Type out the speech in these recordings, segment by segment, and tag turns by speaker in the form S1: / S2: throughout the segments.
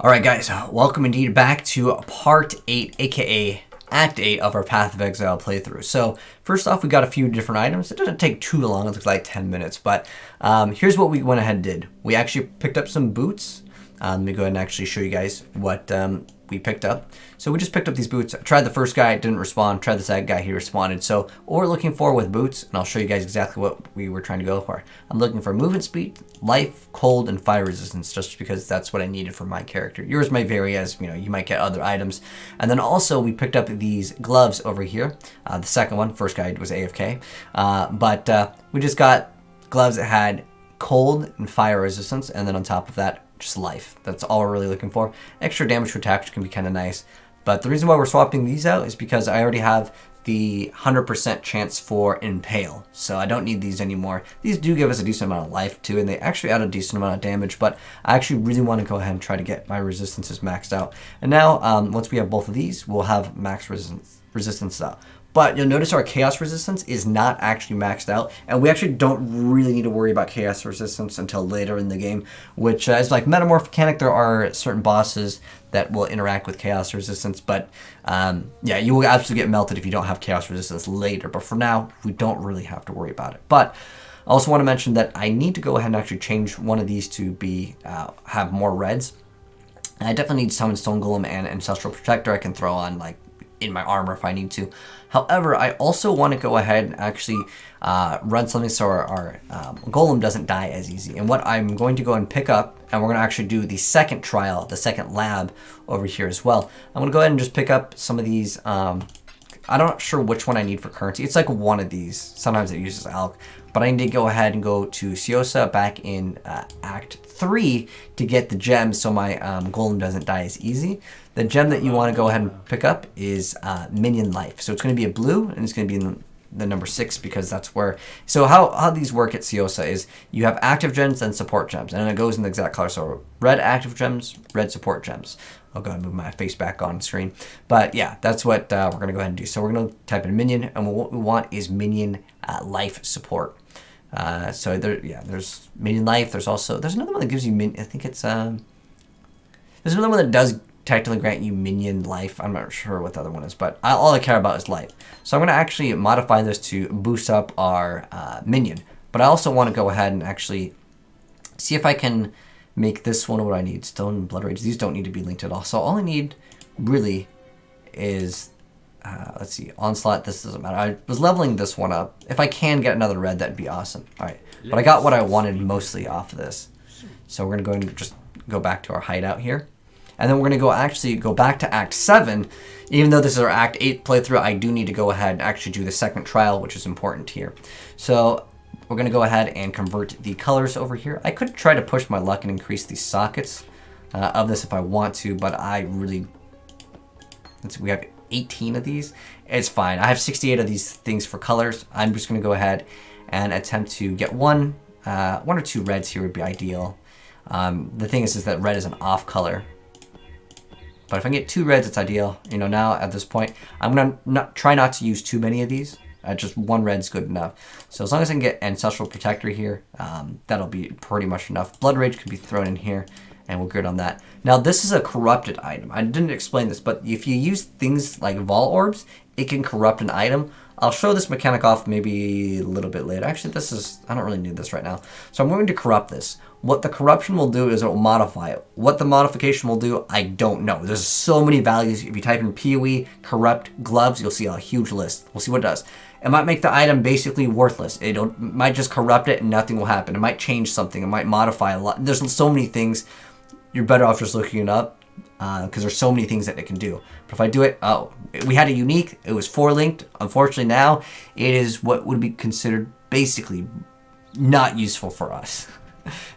S1: Alright guys, welcome indeed back to part 8, aka Act 8 of our Path of Exile playthrough. So, first off, we got a few different items. It didn't take too long, it took like 10 minutes, but here's what we went ahead and did. We actually picked up some boots. Let me go ahead and actually show you guys what we picked up. So we just picked up these boots. I tried the first guy, didn't respond. Tried the second guy, he responded. So what we're looking for with boots, and I'll show you guys exactly what we were trying to go for. I'm looking for movement speed, life, cold, and fire resistance, just because that's what I needed for my character. Yours may vary as, you know, you might get other items. And then also we picked up these gloves over here. The second one, first guy was AFK. But we just got gloves that had cold and fire resistance, and then on top of that, just life. That's all we're really looking for. Extra damage to attack, which can be kind of nice. But the reason why we're swapping these out is because I already have the 100% chance for Impale. So I don't need these anymore. These do give us a decent amount of life too, and they actually add a decent amount of damage, but I actually really want to go ahead and try to get my resistances maxed out. And now, once we have both of these, we'll have max resistance out. But you'll notice our chaos resistance is not actually maxed out, and we actually don't really need to worry about chaos resistance until later in the game, which is like Metamorph mechanic. There are certain bosses that will interact with chaos resistance, but yeah, you will absolutely get melted if you don't have chaos resistance later. But for now, we don't really have to worry about it. But I also want to mention that I need to go ahead and actually change one of these to be have more reds. And I definitely need Summon Stone Golem and Ancestral Protector I can throw on like in my armor if I need to. However, I also want to go ahead and actually run something so our golem doesn't die as easy. And what I'm going to go and pick up, and we're going to actually do the second trial, the second lab over here as well. I'm going to go ahead and just pick up some of these. I'm not sure which one I need for currency. It's like one of these. Sometimes it uses Alk. But I need to go ahead and go to Siosa back in Act 3 to get the gem so my golem doesn't die as easy. The gem that you want to go ahead and pick up is Minion Life. So it's going to be a blue, and it's going to be in the number 6 because that's where... So how these work at Siosa is you have active gems and support gems, and it goes in the exact color. So red active gems, red support gems. I'll go ahead and move my face back on screen. But yeah, that's what we're going to go ahead and do. So we're going to type in Minion, and what we want is Minion Life support. So there's Minion Life. There's another one that gives you I think it's there's another one that does technically grant you Minion Life. I'm not sure what the other one is, but all I care about is life. So I'm going to actually modify this to boost up our Minion. But I also want to go ahead and actually see if I can make this one what I need. Stone and Blood Rage. These don't need to be linked at all. So all I need really is let's see, Onslaught. This doesn't matter. I was leveling this one up. If I can get another red, that'd be awesome. All right, but I got what I wanted mostly off of this. So we're gonna go and just go back to our hideout here, and then we're gonna go back to Act 7. Even though this is our Act 8 playthrough, I do need to go ahead and actually do the second trial, which is important here. So we're gonna go ahead and convert the colors over here. I could try to push my luck and increase the sockets of this if I want to, but I really, we have 18 of these. It's fine. I have 68 of these things for colors. I'm just going to go ahead and attempt to get one or two reds here would be ideal. The thing is that red is an off color. But if I get 2 reds, it's ideal. You know, now at this point, I'm going to try not to use too many of these. Just 1 red's good enough. So as long as I can get Ancestral Protector here, that'll be pretty much enough. Blood Rage can be thrown in here, and we're good on that. Now, this is a corrupted item. I didn't explain this, but if you use things like Vol Orbs, it can corrupt an item. I'll show this mechanic off maybe a little bit later. Actually, I don't really need this right now. So I'm going to corrupt this. What the corruption will do is it will modify it. What the modification will do, I don't know. There's so many values. If you type in POE, corrupt, gloves, you'll see a huge list. We'll see what it does. It might make the item basically worthless. It might just corrupt it and nothing will happen. It might change something. It might modify a lot. There's so many things. You're better off just looking it up because there's so many things that it can do. But if I do it, we had a unique. It was 4 linked. Unfortunately, now it is what would be considered basically not useful for us.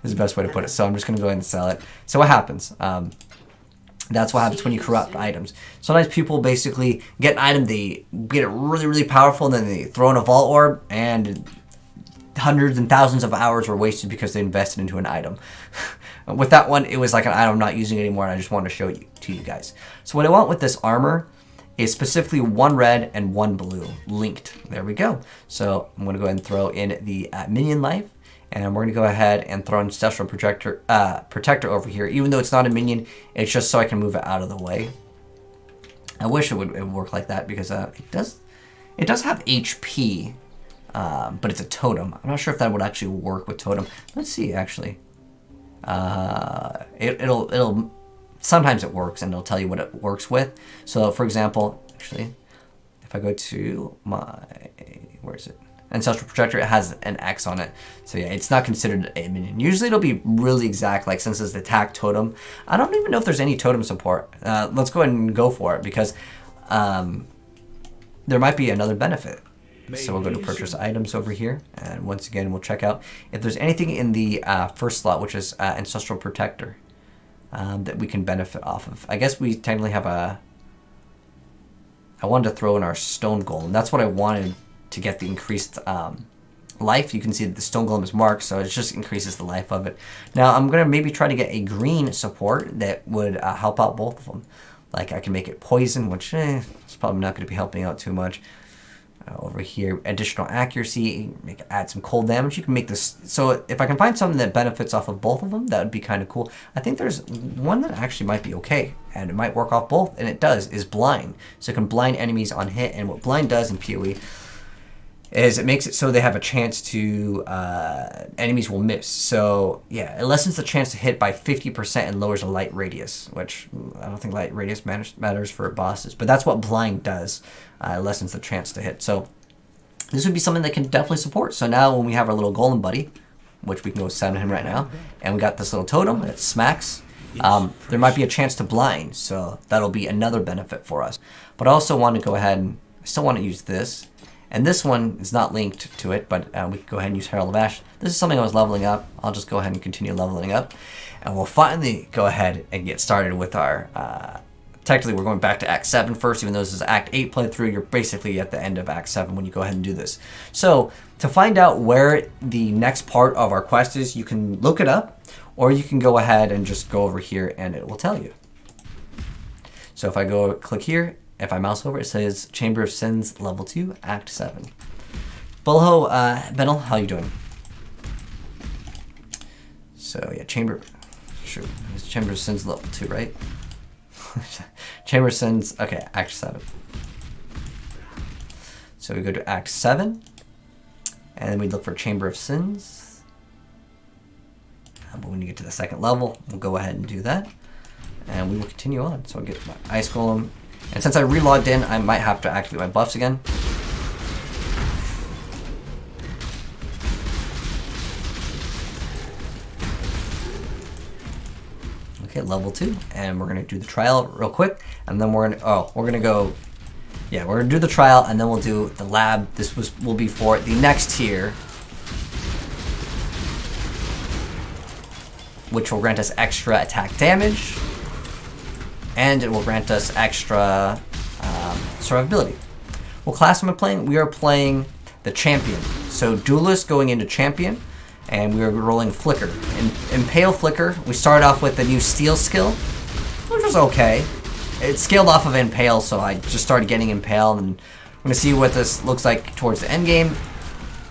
S1: Is the best way to put it. So I'm just going to go ahead and sell it. So what happens? That's what happens when you corrupt items. Sometimes people basically get an item, they get it really, really powerful, and then they throw in a Vault Orb, and hundreds and thousands of hours were wasted because they invested into an item. With that one, it was like an item I'm not using anymore, and I just wanted to show it to you guys. So what I want with this armor is specifically 1 red and 1 blue linked. There we go. So I'm going to go ahead and throw in the Minion Life, And we're going to go ahead and throw an Ancestral Protector over here. Even though it's not a minion, it's just so I can move it out of the way. I wish it would work like that because it does have HP, but it's a totem. I'm not sure if that would actually work with totem. Let's see, actually. It'll sometimes it works, and it'll tell you what it works with. So, for example, actually, if I go to my, where is it? Ancestral Protector, it has an X on it. So yeah, it's not considered a minion. Usually it'll be really exact, like since it's the attack totem. I don't even know if there's any totem support. Let's go ahead and go for it because there might be another benefit. So we'll go to purchase items over here. And once again, we'll check out if there's anything in the first slot, which is Ancestral Protector, that we can benefit off of. I guess we technically have a, I wanted to throw in our Stone Golem. That's what I wanted to get the increased life. You can see that the Stone Golem is marked, so it just increases the life of it. Now I'm going to maybe try to get a green support that would help out both of them. Like I can make it poison, which it's probably not going to be helping out too much. Over here, additional accuracy, add some cold damage. You can make this, so if I can find something that benefits off of both of them, that would be kind of cool. I think there's one that actually might be okay, and it might work off both, and it does, is blind. So it can blind enemies on hit, and what blind does in PoE is it makes it so they have a chance to, enemies will miss. So yeah, it lessens the chance to hit by 50% and lowers the light radius, which I don't think light radius matters for bosses, but that's what blind does. It lessens the chance to hit. So this would be something that can definitely support. So now when we have our little golem buddy, which we can go summon him right now, and we got this little totem that smacks, there might be a chance to blind. So that'll be another benefit for us. But I also want to go ahead and, I still want to use this. And this one is not linked to it, but we can go ahead and use Herald of Ash. This is something I was leveling up. I'll just go ahead and continue leveling up. And we'll finally go ahead and get started with our, technically we're going back to Act 7 first, even though this is Act 8 playthrough. You're basically at the end of Act 7 when you go ahead and do this. So to find out where the next part of our quest is, you can look it up, or you can go ahead and just go over here and it will tell you. So if I go click here, if I mouse over, it says Chamber of Sins, Level 2, Act 7. Bulho, Benel, how you doing? So yeah, Chamber of Sins, Level 2, right? Chamber of Sins, okay, Act 7. So we go to Act 7, and then we look for Chamber of Sins. But when you get to the second level, we'll go ahead and do that. And we will continue on. So I'll get my Ice Golem. And since I relogged in, I might have to activate my buffs again. Okay, level 2. And we're going to do the trial real quick. And then we're going to, we're going to do the trial, and then we'll do the lab. This will be for the next tier, which will grant us extra attack damage. And it will grant us extra survivability. What class am I playing? We are playing the Champion. So Duelist going into Champion, and we are rolling Flicker. In Impale Flicker, we started off with the new Steel skill, which was okay. It scaled off of Impale, so I just started getting Impale, and I'm going to see what this looks like towards the end game.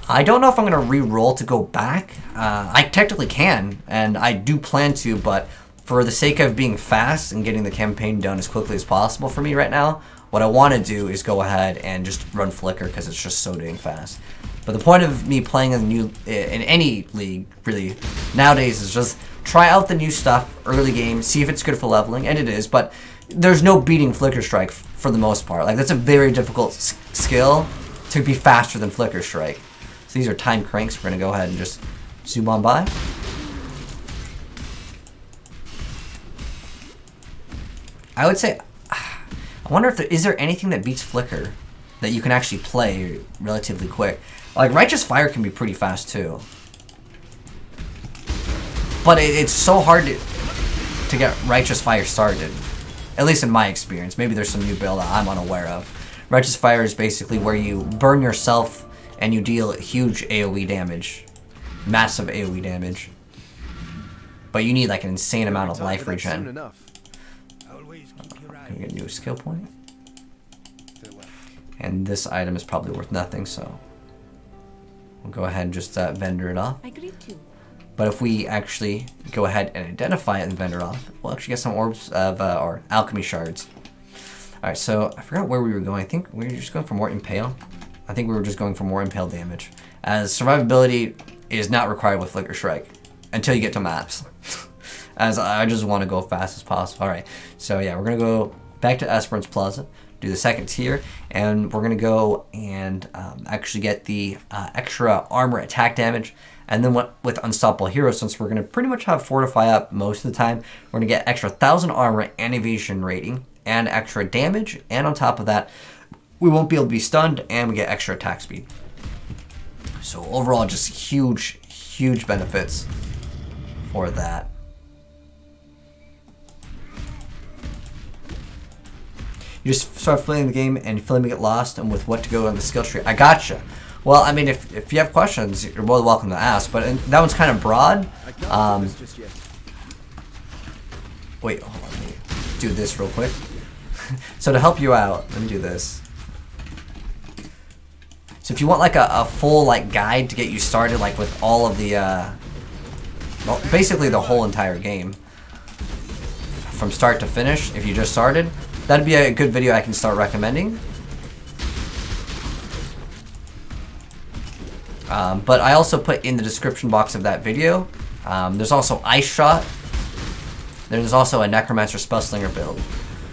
S1: I don't know if I'm going to re-roll to go back. I technically can, and I do plan to, but for the sake of being fast and getting the campaign done as quickly as possible for me right now, what I want to do is go ahead and just run Flicker because it's just so dang fast. But the point of me playing in any league, really, nowadays is just try out the new stuff early game, see if it's good for leveling, and it is, but there's no beating Flicker Strike for the most part. Like, that's a very difficult skill to be faster than Flicker Strike. So these are time cranks. We're going to go ahead and just zoom on by. I would say, I wonder if is there anything that beats Flicker that you can actually play relatively quick. Like, Righteous Fire can be pretty fast too. But it's so hard to get Righteous Fire started. At least in my experience. Maybe there's some new build that I'm unaware of. Righteous Fire is basically where you burn yourself and you deal huge AoE damage. Massive AoE damage. But you need like an insane amount of life regen. Can we get a new skill point? And this item is probably worth nothing, so we'll go ahead and just vendor it off.
S2: I greet you.
S1: But if we actually go ahead and identify it and vendor it off, we'll actually get some orbs of or alchemy shards. Alright, so I forgot where we were going. I think we were just going for more impale. I think we were just going for more impale damage, as survivability is not required with Flicker Strike until you get to maps. As I just want to go fast as possible. Alright, so yeah, we're going to go back to Esperance Plaza, do the second tier, and we're going to go and actually get the extra armor attack damage. And then with Unstoppable Hero, since we're going to pretty much have Fortify up most of the time, we're going to get extra 1,000 armor and evasion rating, and extra damage, and on top of that, we won't be able to be stunned, and we get extra attack speed. So overall, just huge, huge benefits for that. You just start playing the game and feeling to get lost and with what to go on the skill tree. I gotcha. Well, I mean, if you have questions, you're more than welcome to ask, but that one's kind of broad. Wait, hold on, let me do this real quick. So to help you out, let me do this. So if you want like a full like guide to get you started, like with all of the, well, basically the whole entire game, from start to finish, if you just started, that'd be a good video I can start recommending. But I also put in the description box of that video, there's also Ice Shot, there's also a Necromancer Spellslinger build.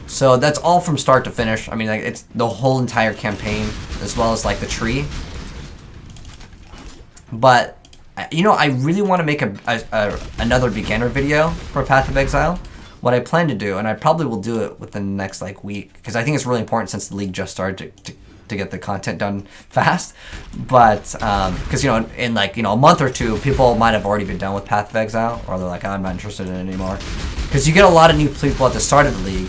S1: So that's all from start to finish. I mean, like, it's the whole entire campaign, as well as like the tree. But, you know, I really want to make another beginner video for Path of Exile. What I plan to do, and I probably will do it within the next like week, because I think it's really important since the league just started to get the content done fast. But because, you know, in like, you know, a month or two, people might have already been done with Path of Exile, or they're like, I'm not interested in it anymore. Because you get a lot of new people at the start of the league.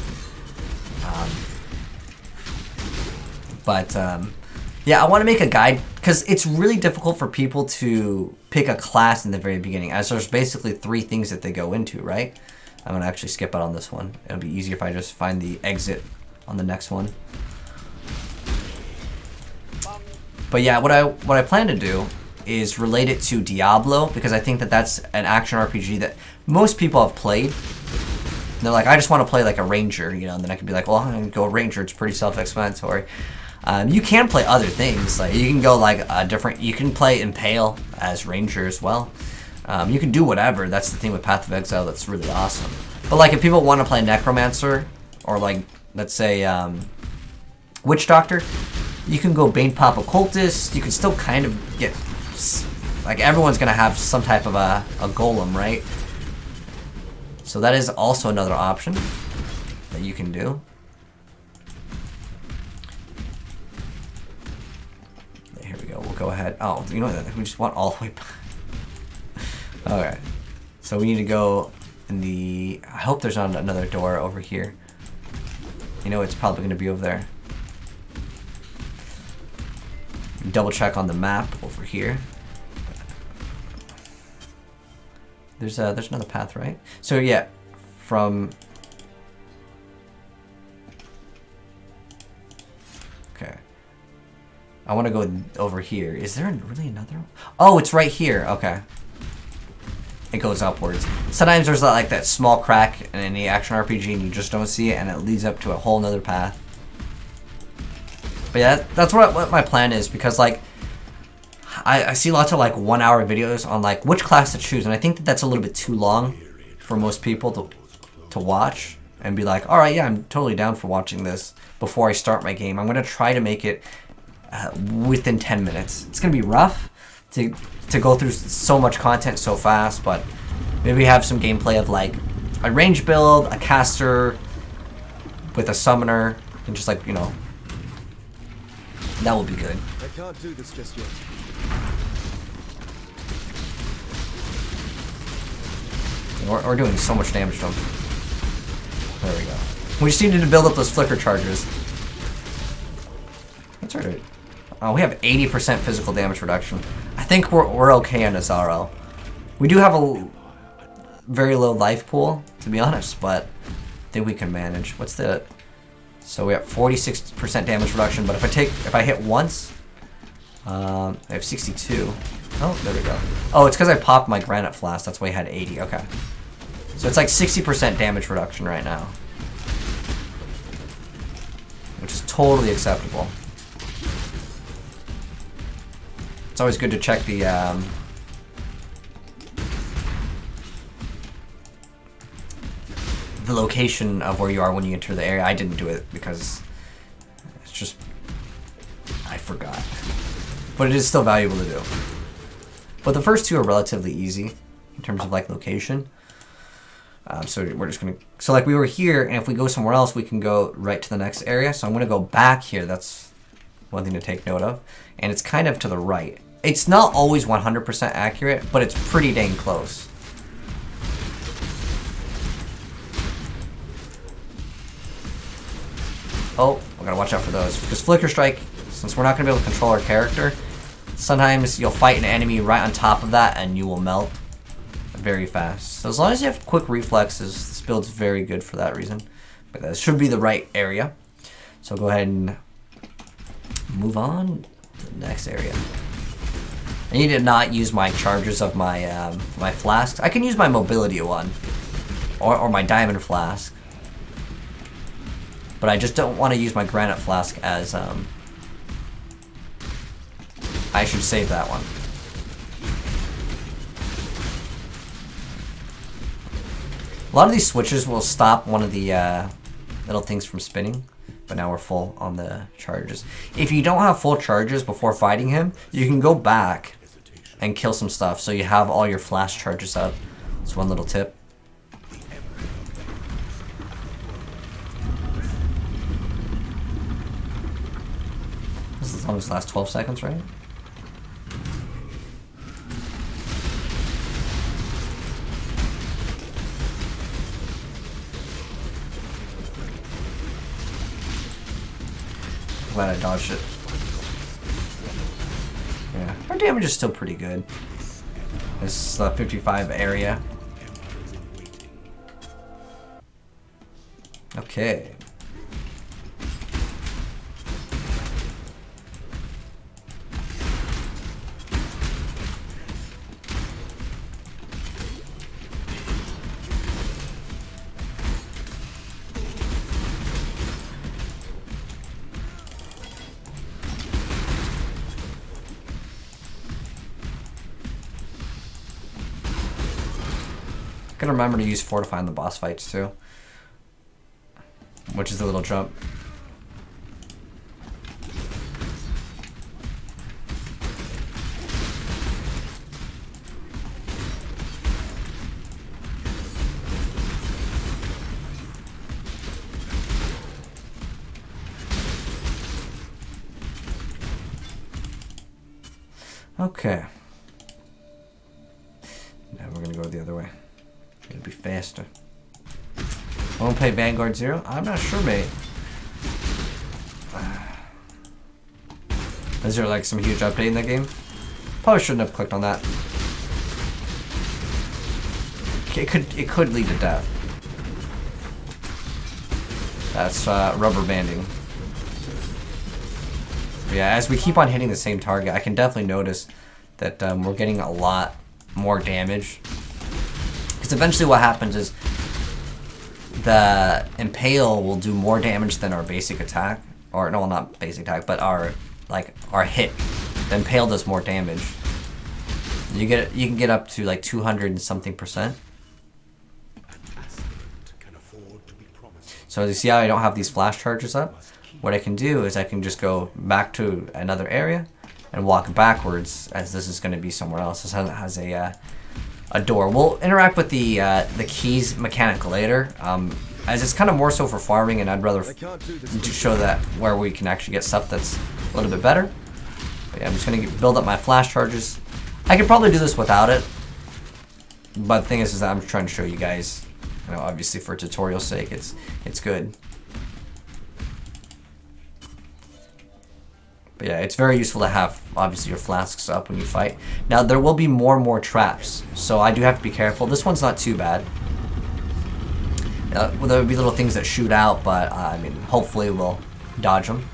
S1: Yeah, I want to make a guide, because it's really difficult for people to pick a class in the very beginning, as there's basically 3 things that they go into, right? I'm going to actually skip out on this one. It'll be easier if I just find the exit on the next one. But yeah, what I plan to do is relate it to Diablo, because I think that that's an action RPG that most people have played. And they're like, I just want to play like a ranger, you know, and then I could be like, well, I'm going to go ranger, it's pretty self-explanatory. You can play other things, like you can go like a different, you can play Impale as ranger as well. You can do whatever. That's the thing with Path of Exile that's really awesome. But like if people want to play Necromancer, or like, let's say, Witch Doctor, you can go Bane Pop Occultist. You can still kind of get, like everyone's going to have some type of a golem, right? So that is also another option that you can do. Here we go. We'll go ahead. Oh, you know what? We just want all the way back. Okay, so we need to go in the, I hope there's not another door over here. You know, it's probably going to be over there. Double check on the map over here. There's another path, right? So yeah, from, okay. I want to go over here. Is there really another one? Oh, it's right here. Okay. It goes upwards. Sometimes there's like that small crack in any action RPG and you just don't see it, and it leads up to a whole nother path. But yeah, that's what my plan is, because like I see lots of like 1-hour videos on like which class to choose, and I think that that's a little bit too long for most people to watch and be like, all right, yeah, I'm totally down for watching this before I start my game. I'm gonna try to make it within 10 minutes. It's gonna be rough to go through so much content so fast, but maybe have some gameplay of like a range build, a caster with a summoner, and just like, you know, that would be good.
S3: I can't do this just yet.
S1: We're doing so much damage to them. There we go. We just needed to build up those flicker charges. That's alright. Oh, we have 80% physical damage reduction. I think we're okay on Azaro. We do have a very low life pool, to be honest, but I think we can manage. What's the... So we have 46% damage reduction, but if I hit once, I have 62. Oh, there we go. Oh, it's because I popped my granite flask. That's why I had 80. Okay. So it's like 60% damage reduction right now, which is totally acceptable. It's always good to check the location of where you are when you enter the area. I didn't do it because it's just I forgot, but it is still valuable to do. But the first two are relatively easy in terms of like location. So we're just gonna, so like we were here, and if we go somewhere else, we can go right to the next area. So I'm gonna go back here. That's one thing to take note of. And it's kind of to the right. It's not always 100% accurate, but it's pretty dang close. Oh, we gotta watch out for those. Because Flicker Strike, since we're not gonna be able to control our character, sometimes you'll fight an enemy right on top of that and you will melt very fast. So as long as you have quick reflexes, this build's very good for that reason. But that should be the right area. So go ahead and move on to the next area. I need to not use my charges of my my flasks. I can use my mobility one or my diamond flask, but I just don't want to use my granite flask as I should save that one. A lot of these switches will stop one of the little things from spinning, but now we're full on the charges. If you don't have full charges before fighting him, you can go back and kill some stuff so you have all your flash charges up. That's one little tip. This is almost last 12 seconds, right? Glad I dodged it. Yeah, our damage is still pretty good. This 55 area. Okay. Gotta remember to use Fortify in the boss fights too, which is a little jump. Okay. Now we're gonna go the other way. It'll be faster. I won't play Vanguard 0? I'm not sure, mate. Is there like some huge update in that game? Probably shouldn't have clicked on that. It could lead to death. That's rubber banding. But yeah, as we keep on hitting the same target, I can definitely notice that we're getting a lot more damage. Because eventually what happens is the Impale will do more damage than our basic attack. Or no, not basic attack, but our hit. The Impale does more damage. You can get up to like 200 and something %. So as you see how I don't have these flash charges up, what I can do is I can just go back to another area and walk backwards, as this is going to be somewhere else. This has a door. We'll interact with the keys mechanic later, as it's kind of more so for farming, and I'd rather show that where we can actually get stuff that's a little bit better. But yeah, I'm just going to build up my flash charges. I could probably do this without it, but the thing is that I'm trying to show you guys, you know, obviously for tutorial's sake, it's good. But yeah, it's very useful to have, obviously, your flasks up when you fight. Now, there will be more and more traps, so I do have to be careful. This one's not too bad. Well, there will be little things that shoot out, but, I mean, hopefully we'll dodge them.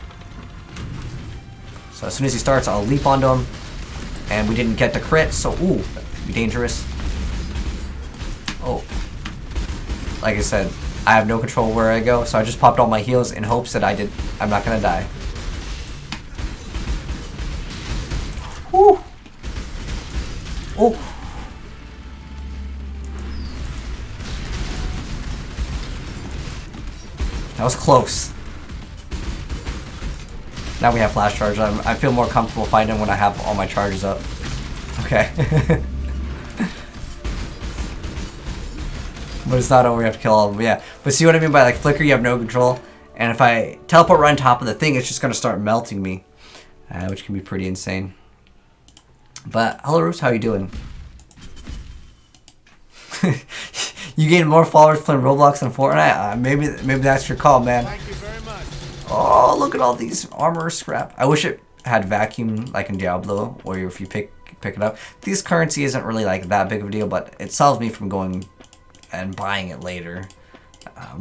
S1: So as soon as he starts, I'll leap onto him. And we didn't get the crit, so ooh, that could be dangerous. Oh. Like I said, I have no control where I go, so I just popped all my heals in hopes that I'm not gonna die. Woo! Oh! That was close. Now we have flash charge. I feel more comfortable fighting when I have all my charges up. Okay. But it's not over, we have to kill all of them. Yeah. But see what I mean by like flicker, you have no control. And if I teleport right on top of the thing, it's just going to start melting me. Which can be pretty insane. But hello Roos, how you doing? You gain more followers playing Roblox than Fortnite? Maybe that's your call, man. Thank you very much. Oh, look at all these armor scrap. I wish it had vacuum like in Diablo, or if you pick it up. This currency isn't really like that big of a deal, but it solves me from going and buying it later.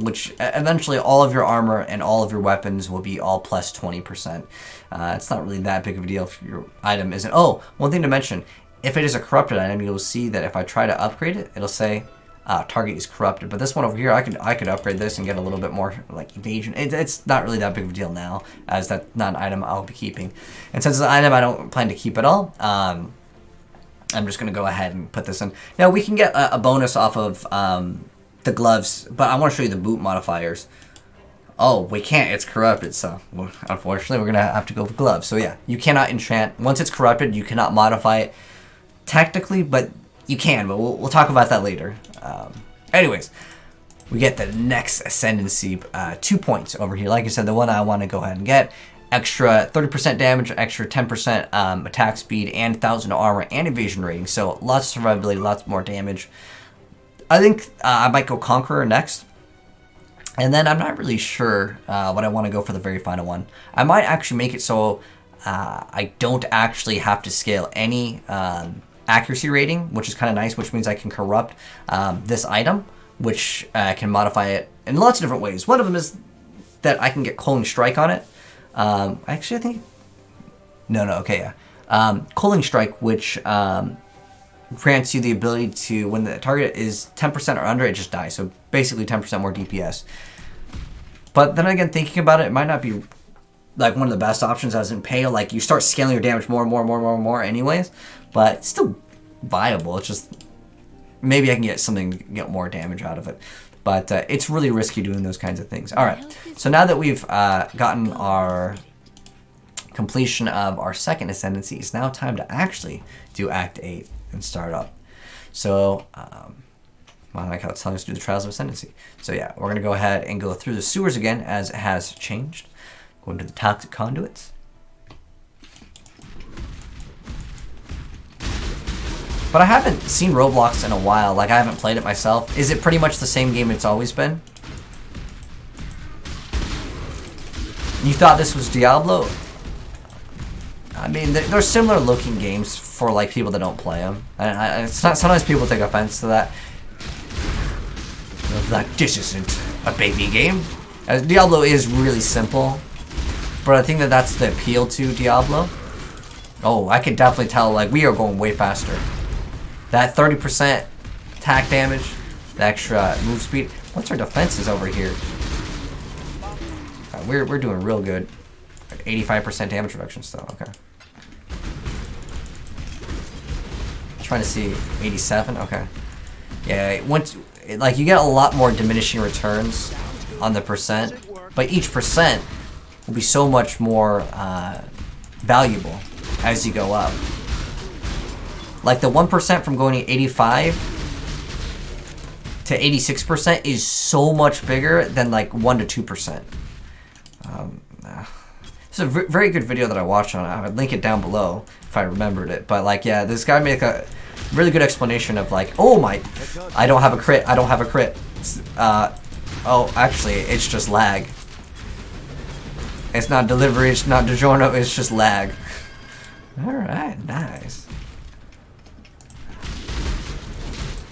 S1: Which eventually all of your armor and all of your weapons will be all plus 20%. It's not really that big of a deal if your item isn't. Oh, one thing to mention, if it is a corrupted item, you'll see that if I try to upgrade it, it'll say target is corrupted. But this one over here, I could upgrade this and get a little bit more like evasion. It's not really that big of a deal now, as that's not an item I'll be keeping. And since it's an item I don't plan to keep at all, I'm just gonna go ahead and put this in. Now we can get a bonus off of the gloves, but I want to show you the boot modifiers. Oh, we can't, it's corrupted, so unfortunately we're gonna have to go with gloves. So yeah, you cannot enchant. Once it's corrupted, you cannot modify it technically, but you can, but we'll talk about that later. Anyways, we get the next ascendancy, 2 points over here. Like I said, the one I want to go ahead and get. Extra 30% damage, extra 10% attack speed, and 1,000 armor and evasion rating. So lots of survivability, lots more damage. I think I might go Conqueror next. And then I'm not really sure what I want to go for the very final one. I might actually make it so I don't actually have to scale any accuracy rating, which is kind of nice, which means I can corrupt this item, which can modify it in lots of different ways. One of them is that I can get Culling Strike on it. Actually, I think... Okay, yeah. Culling Strike, which grants you the ability to, when the target is 10% or under, it just dies. So basically 10% more DPS. But then again, thinking about it, it might not be like one of the best options as in pay. Like you start scaling your damage more and more anyways. But it's still viable. It's just maybe I can get something to get more damage out of it. But it's really risky doing those kinds of things. Alright, so now that we've gotten our completion of our second ascendancy, it's now time to actually do Act 8 and start up. So, I like how it's telling us to do the Trials of Ascendancy. So yeah, we're going to go ahead and go through the sewers again as it has changed. Go into the Toxic Conduits. But I haven't seen Roblox in a while. Like, I haven't played it myself. Is it pretty much the same game it's always been? You thought this was Diablo? I mean, they're similar looking games for, like, people that don't play them. And it's not, sometimes people take offense to that. Like, this isn't a baby game. Diablo is really simple. But I think that that's the appeal to Diablo. Oh, I can definitely tell, like, we are going way faster. That 30% attack damage, the extra move speed. What's our defenses over here? We're doing real good. 85% damage reduction still, okay. Trying to see 87, okay. Yeah, once, like, you get a lot more diminishing returns on the percent, but each percent will be so much more valuable as you go up. Like the 1% from going to 85 to 86% is so much bigger than like 1 to 2%. It's a very good video that I watched on it. I would link it down below if I remembered it. But like, yeah, this guy made a really good explanation of like, oh my, I don't have a crit. I don't have a crit. Oh, actually, it's just lag. It's not delivery. It's not DiGiorno. It's just lag. All right, nice.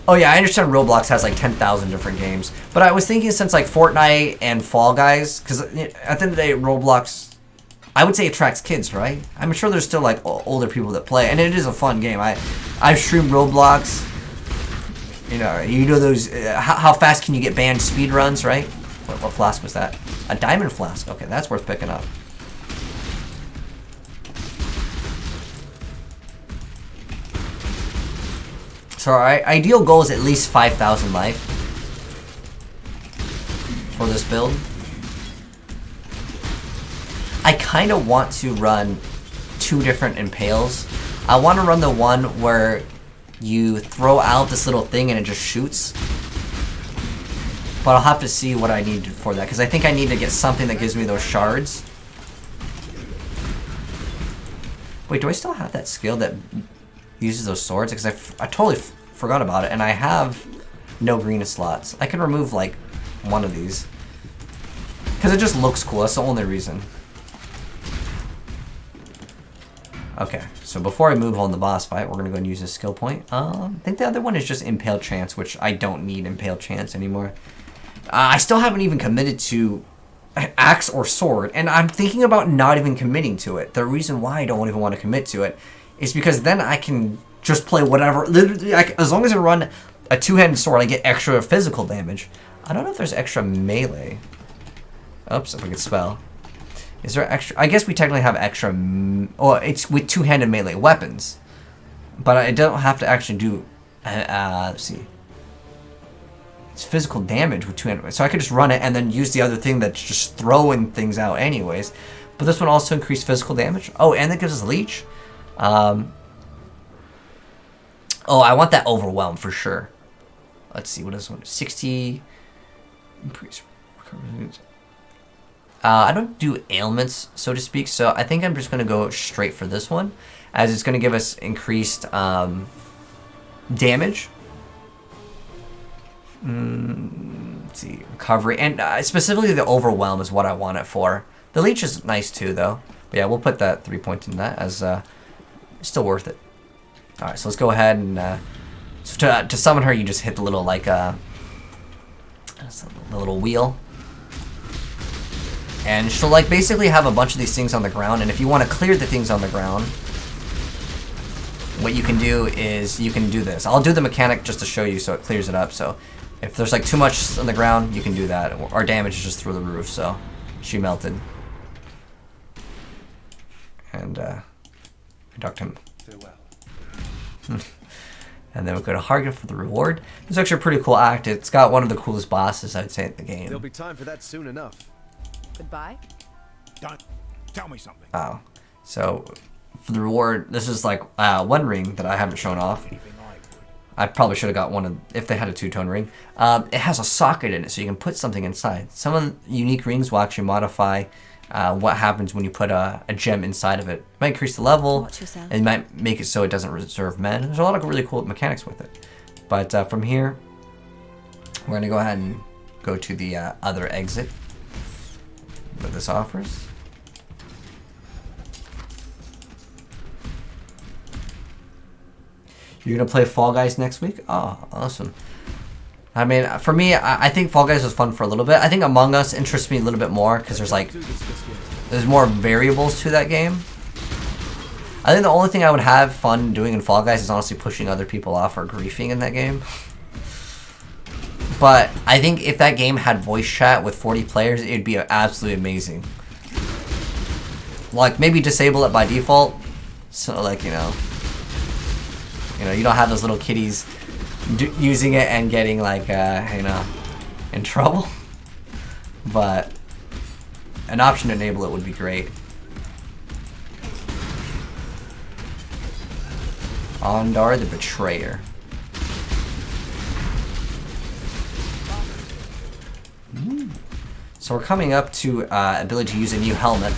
S1: Oh yeah, I understand Roblox has like 10,000 different games, but I was thinking since like Fortnite and Fall Guys, because at the end of the day, Roblox I would say attracts kids, right? I'm sure there's still like older people that play, and it is a fun game. I've streamed Roblox. You know those. How fast can you get banned speed runs, right? What flask was that? A diamond flask. Okay, that's worth picking up. So our ideal goal is at least 5,000 life for this build. I kind of want to run 2 different impales. I want to run the one where you throw out this little thing and it just shoots. But I'll have to see what I need for that, because I think I need to get something that gives me those shards. Wait, do I still have that skill that uses those swords? Because I totally forgot about it, and I have no green slots. I can remove like one of these because it just looks cool. That's the only reason. Okay, so before I move on the boss fight, we're gonna go and use this skill point. I think the other one is just Impale Chance, which I don't need Impale Chance anymore. I still haven't even committed to axe or sword, and I'm thinking about not even committing to it. The reason why I don't even want to commit to it is because then I can just play whatever. Literally, as long as I run a 2-handed sword, I get extra physical damage. I don't know if there's extra melee. Oops, if I could spell. Is there extra? I guess we technically have extra. It's with 2-handed melee weapons, but I don't have to actually do. Let's see. It's physical damage with 2-handed. So I could just run it and then use the other thing that's just throwing things out anyways. But this one also increased physical damage. Oh, and that gives us leech. Oh, I want that overwhelm for sure. Let's see, what is one? 60. Increase. I don't do ailments, so to speak, so I think I'm just going to go straight for this one, as it's going to give us increased damage. Let's see, recovery, and specifically the overwhelm is what I want it for. The leech is nice too, though. But yeah, we'll put that 3 points in that as still worth it. All right, so let's go ahead and so to summon her, you just hit the little the little wheel, and she'll like basically have a bunch of these things on the ground. And if you want to clear the things on the ground, what you can do is you can do this. I'll do the mechanic just to show you so it clears it up. So if there's like too much on the ground, you can do that. Our damage is just through the roof, so she melted. And I ducked him.
S2: Farewell.
S1: And then we go to Hargan for the reward. It's actually a pretty cool act. It's got one of the coolest bosses, I'd say, in the game.
S2: There'll be time for that soon enough.
S3: Goodbye.
S4: Don't tell me something.
S1: Oh, so for the reward, this is like one ring that I haven't shown off. I probably should have got one of, if they had a 2-tone ring. It has a socket in it, so you can put something inside. Some of the unique rings will actually modify what happens when you put a gem inside of it. It might increase the level, and it might make it so it doesn't reserve men. There's a lot of really cool mechanics with it. But from here, we're going to go ahead and go to the other exit that this offers. You're going to play Fall Guys next week? Oh, awesome. I mean, for me, I think Fall Guys was fun for a little bit. I think Among Us interests me a little bit more because there's more variables to that game. I think the only thing I would have fun doing in Fall Guys is honestly pushing other people off or griefing in that game. But I think if that game had voice chat with 40 players, it'd be absolutely amazing. Like, maybe disable it by default. So, like, you know, you don't have those little kitties using it and getting, like, in trouble. But an option to enable it would be great. Ondar the Betrayer. So we're coming up to ability to use a new helmet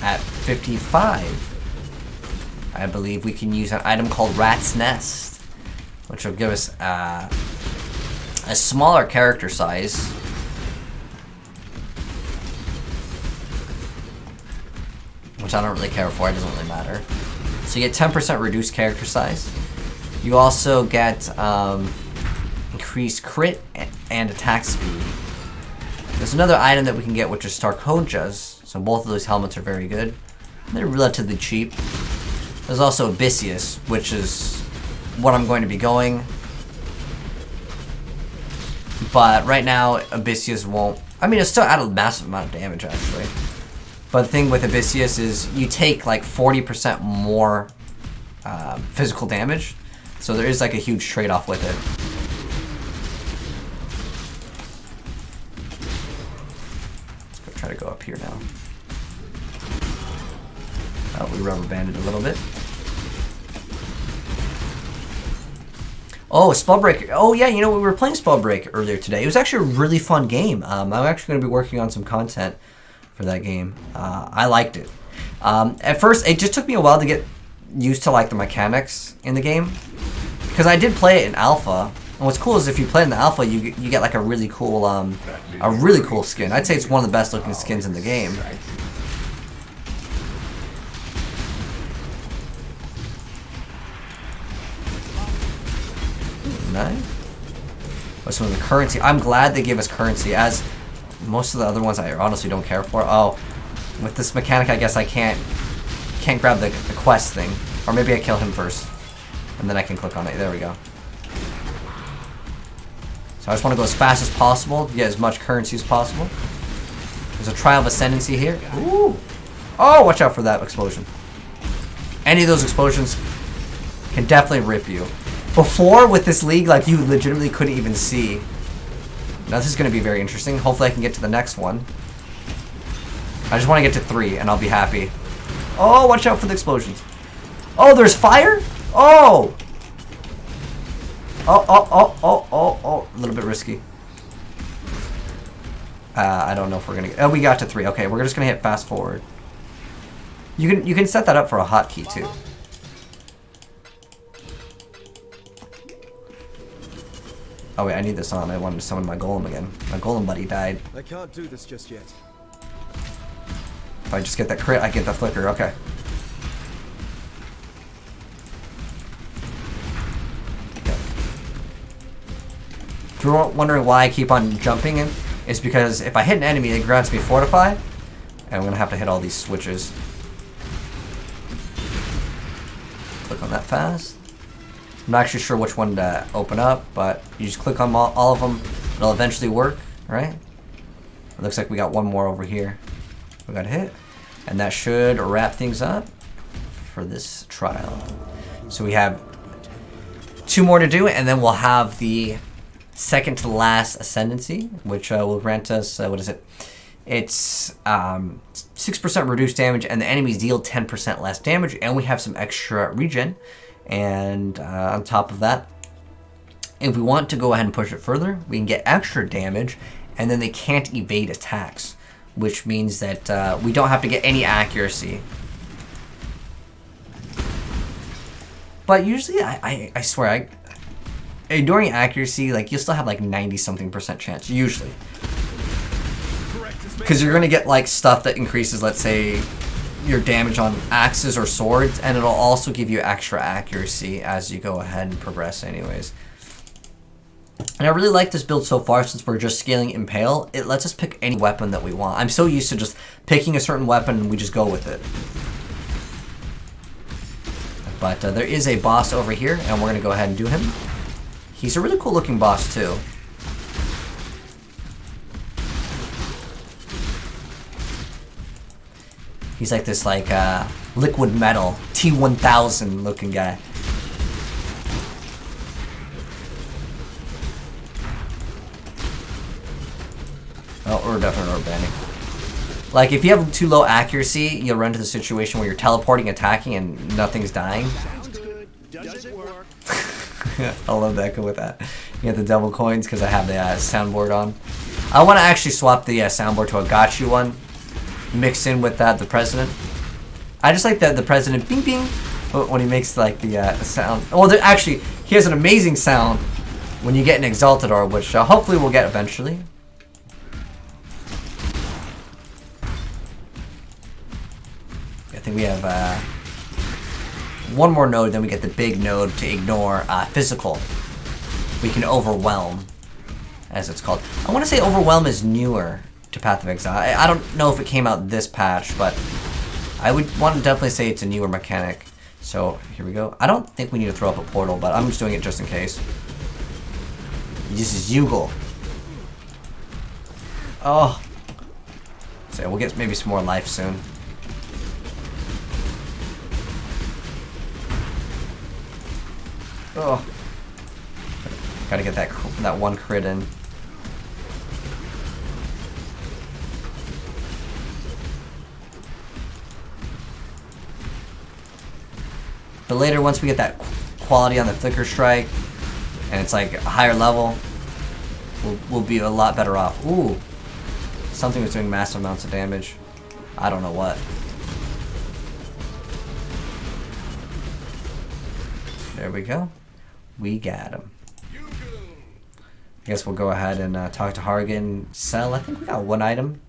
S1: at 55. I believe we can use an item called Rat's Nest, which will give us a smaller character size. Which I don't really care for, it doesn't really matter. So you get 10% reduced character size. You also get increased crit and attack speed. There's another item that we can get, which is Starkonjas. So both of those helmets are very good. They're relatively cheap. There's also Abysseus, which is what I'm going to be going. But right now, Abysseus won't... I mean, it's still at a massive amount of damage, actually. But the thing with Abysseus is you take like 40% more physical damage. So there is like a huge trade-off with it. Let's go try to go up here now. Oh, we rubber banded a little bit. Oh, Spellbreak. Oh, yeah, you know, we were playing Spellbreak earlier today. It was actually a really fun game. I'm actually going to be working on some content for that game. I liked it. At first, it just took me a while to get used to, like, the mechanics in the game. Because I did play it in alpha. And what's cool is if you play in the alpha, you get, like, a really cool skin. I'd say it's one of the best looking skins in the game. Nice. What's some of the currency? I'm glad they gave us currency, as most of the other ones I honestly don't care for. Oh, with this mechanic, I guess I can't grab the quest thing. Or maybe I kill him first. And then I can click on it. There we go. So I just want to go as fast as possible to get as much currency as possible. There's a Trial of Ascendancy here. Ooh. Oh, watch out for that explosion. Any of those explosions can definitely rip you. Before, with this league, like, you legitimately couldn't even see. Now, this is going to be very interesting. Hopefully, I can get to the next one. I just want to get to 3, and I'll be happy. Oh, watch out for the explosions. Oh, there's fire? Oh! Oh. A little bit risky. I don't know if we're going to get... Oh, we got to 3. Okay, we're just going to hit fast forward. You can set that up for a hotkey, too. Oh wait, I need this on. I wanted to summon my golem again. My golem buddy died.
S2: I can't do this just yet.
S1: If I just get that crit, I get the flicker. Okay. If you're wondering why I keep on jumping in, it's because if I hit an enemy, it grants me Fortify, and I'm gonna have to hit all these switches. Click on that fast. I'm not actually sure which one to open up, but you just click on all of them. It'll eventually work, right? It looks like we got one more over here. We got a hit. And that should wrap things up for this trial. So we have 2 more to do, and then we'll have the second to last Ascendancy, which will grant us, what is it? It's 6% reduced damage, and the enemies deal 10% less damage, and we have some extra regen. And on top of that, if we want to go ahead and push it further, we can get extra damage, and then they can't evade attacks, which means that we don't have to get any accuracy. But usually, I swear, ignoring accuracy, like, you'll still have like 90-something% chance, usually. Because you're going to get like stuff that increases, let's say, your damage on axes or swords, and it'll also give you extra accuracy as you go ahead and progress anyways. And I really like this build so far, since we're just scaling Impale. It lets us pick any weapon that we want. I'm so used to just picking a certain weapon and we just go with it. But there is a boss over here, and we're going to go ahead and do him. He's a really cool looking boss too. He's like this liquid metal T1000 looking guy. Oh, we're definitely orb banding. Like, if you have too low accuracy, you'll run into the situation where you're teleporting, attacking, and nothing's dying.
S4: Sounds good. Does it work?
S1: I love that. Go with that. You get the double coins because I have the soundboard on. I want to actually swap the soundboard to a Gotchi one, mixed in with the president. I just like the president bing bing when he makes like the sound. Well, actually, he has an amazing sound when you get an exalted orb, which hopefully we'll get eventually. I think we have one more node, then we get the big node to ignore physical. We can overwhelm, as it's called. I want to say overwhelm is newer. to Path of Exile. I don't know if it came out this patch, but I would want to definitely say it's a newer mechanic. So here we go. I don't think we need to throw up a portal, but I'm just doing it just in case. This is Yugioh. Oh. So we'll get maybe some more life soon. Oh. Gotta get that one crit in. But later, once we get that quality on the Flicker Strike, and it's like a higher level, we'll be a lot better off. Ooh. Something was doing massive amounts of damage. I don't know what. There we go. We got him. I guess we'll go ahead and talk to Hargan. Sell. I think we got one item.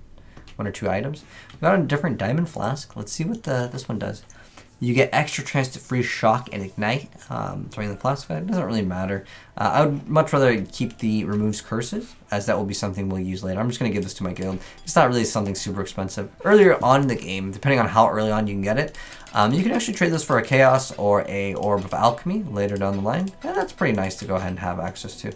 S1: One or two items. We got a different diamond flask. Let's see what this one does. You get extra chance to freeze shock and ignite. Throwing the flask, it doesn't really matter. I would much rather keep the removes curses, as that will be something we'll use later. I'm just going to give this to my guild. It's not really something super expensive. Earlier on in the game, depending on how early on you can get it, you can actually trade this for a chaos or a orb of alchemy later down the line. And that's pretty nice to go ahead and have access to.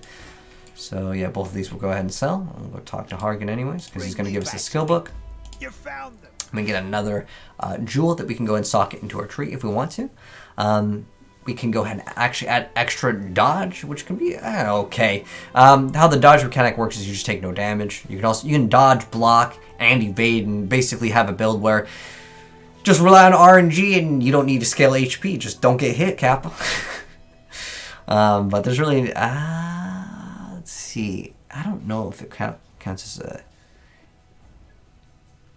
S1: So yeah, both of these we'll go ahead and sell. I'll go talk to Hargan anyways, because he's going to give us the skill book.
S4: You found them.
S1: We can get another jewel that we can go and sock it into our tree if we want to. We can go ahead and actually add extra dodge, which can be okay. How the dodge mechanic works is you just take no damage. You can dodge, block, and evade, and basically have a build where just rely on RNG and you don't need to scale HP. Just don't get hit, Kappa. But there's really let's see. I don't know if it counts as a.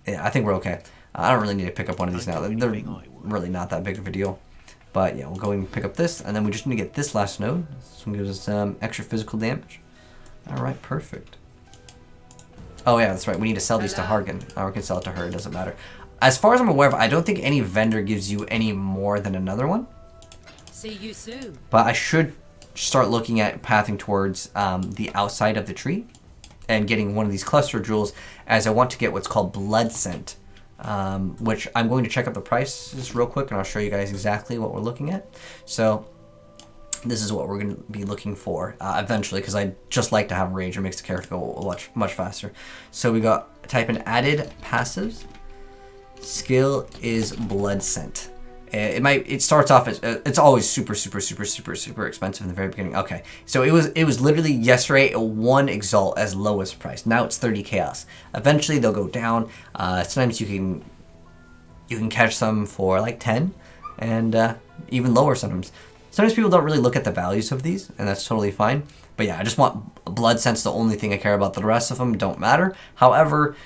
S1: Yeah, I think we're okay. I don't really need to pick up one of these now. They're really not that big of a deal. But yeah, we'll go and pick up this, and then we just need to get this last node. This one gives us extra physical damage. Alright, perfect. Oh yeah, that's right. We need to sell these to Hargan. Or we can sell it to her, it doesn't matter. As far as I'm aware of, I don't think any vendor gives you any more than another one.
S2: See you soon.
S1: But I should start looking at pathing towards the outside of the tree and getting one of these cluster jewels, as I want to get what's called blood scent, which I'm going to check up the prices real quick and I'll show you guys exactly what we're looking at. So this is what we're going to be looking for eventually, because I just like to have rage. It makes the character go much faster. So we got type in added passives. Skill is blood scent. It starts off as it's always super expensive in the very beginning. Okay, so it was literally yesterday 1 exalt as lowest price. Now it's 30 chaos. Eventually they'll go down. Sometimes you can catch some for like 10, and even lower sometimes. Sometimes people don't really look at the values of these, and that's totally fine. But yeah, I just want blood scent's the only thing I care about. The rest of them don't matter. However,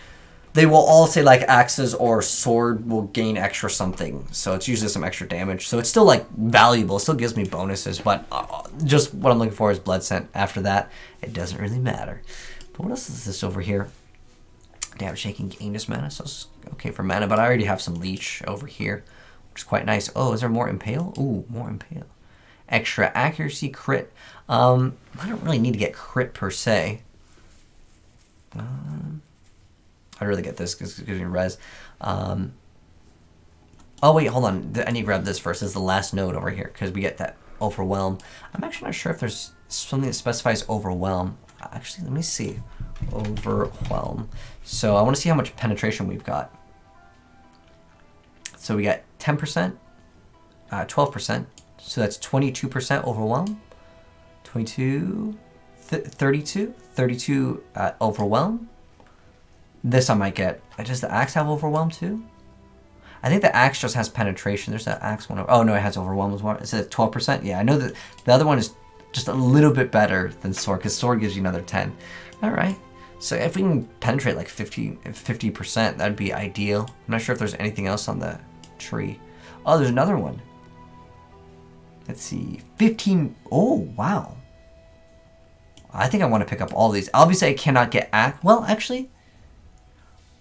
S1: they will all say like axes or sword will gain extra something. So it's usually some extra damage. So it's still like valuable. It still gives me bonuses. But just what I'm looking for is blood scent. After that, it doesn't really matter. But what else is this over here? Damage shaking gainus mana. So it's okay for mana. But I already have some leech over here, which is quite nice. Oh, is there more impale? Ooh, more impale. Extra accuracy, crit. I don't really need to get crit per se. I'd really get this because it gives me res. Oh wait, hold on. I need to grab this first. This is the last node over here because we get that overwhelm. I'm actually not sure if there's something that specifies overwhelm. Actually, let me see. Overwhelm. So I want to see how much penetration we've got. So we got 10%, 12%. So that's 22% overwhelm. 22, 32 overwhelm. This I might get. Does the axe have overwhelm too? I think the axe just has penetration. There's that axe one. Oh no, it has overwhelm as well. Is it 12%? Yeah, I know that the other one is just a little bit better than sword, because sword gives you another 10. All right. So if we can penetrate like 50%, that'd be ideal. I'm not sure if there's anything else on the tree. Oh, there's another one. Let's see. 15. Oh, wow. I think I want to pick up all these. Obviously, I cannot get axe. Well, actually,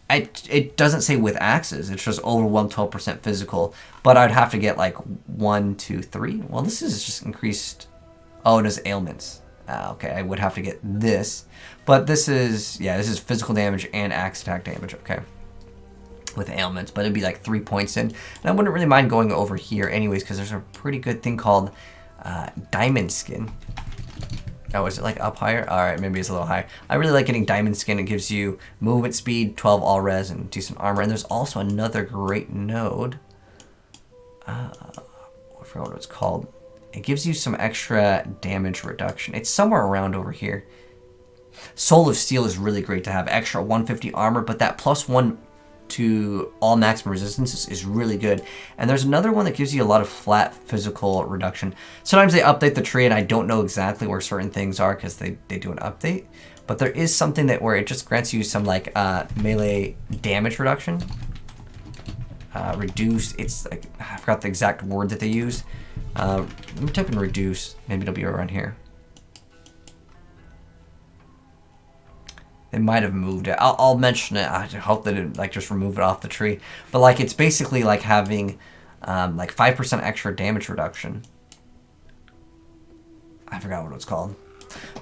S1: it doesn't say with axes. It's just overwhelm 12% physical. But I'd have to get like 1, 2, 3. Well, this is just increased. Oh, it is ailments. Okay, I would have to get this. But this is, yeah, this is physical damage and axe attack damage, okay. With ailments, but it'd be like 3 points in. And I wouldn't really mind going over here anyways, because there's a pretty good thing called diamond skin. Oh, is it like up higher? Alright, maybe it's a little higher. I really like getting diamond skin. It gives you movement speed, 12 all res, and decent armor. And there's also another great node. I forgot what it's called. It gives you some extra damage reduction. It's somewhere around over here. Soul of Steel is really great to have. Extra 150 armor, but that +1 to all maximum resistance is really good. And there's another one that gives you a lot of flat physical reduction. Sometimes they update the tree and I don't know exactly where certain things are because they do an update. But there is something that where it just grants you some like melee damage reduction. Reduce, it's like, I forgot the exact word that they use. Let me type in reduce, maybe it'll be around here. They might have moved it. I'll mention it. I hope that it like just remove it off the tree. But like it's basically like having like 5% extra damage reduction. I forgot what it's called.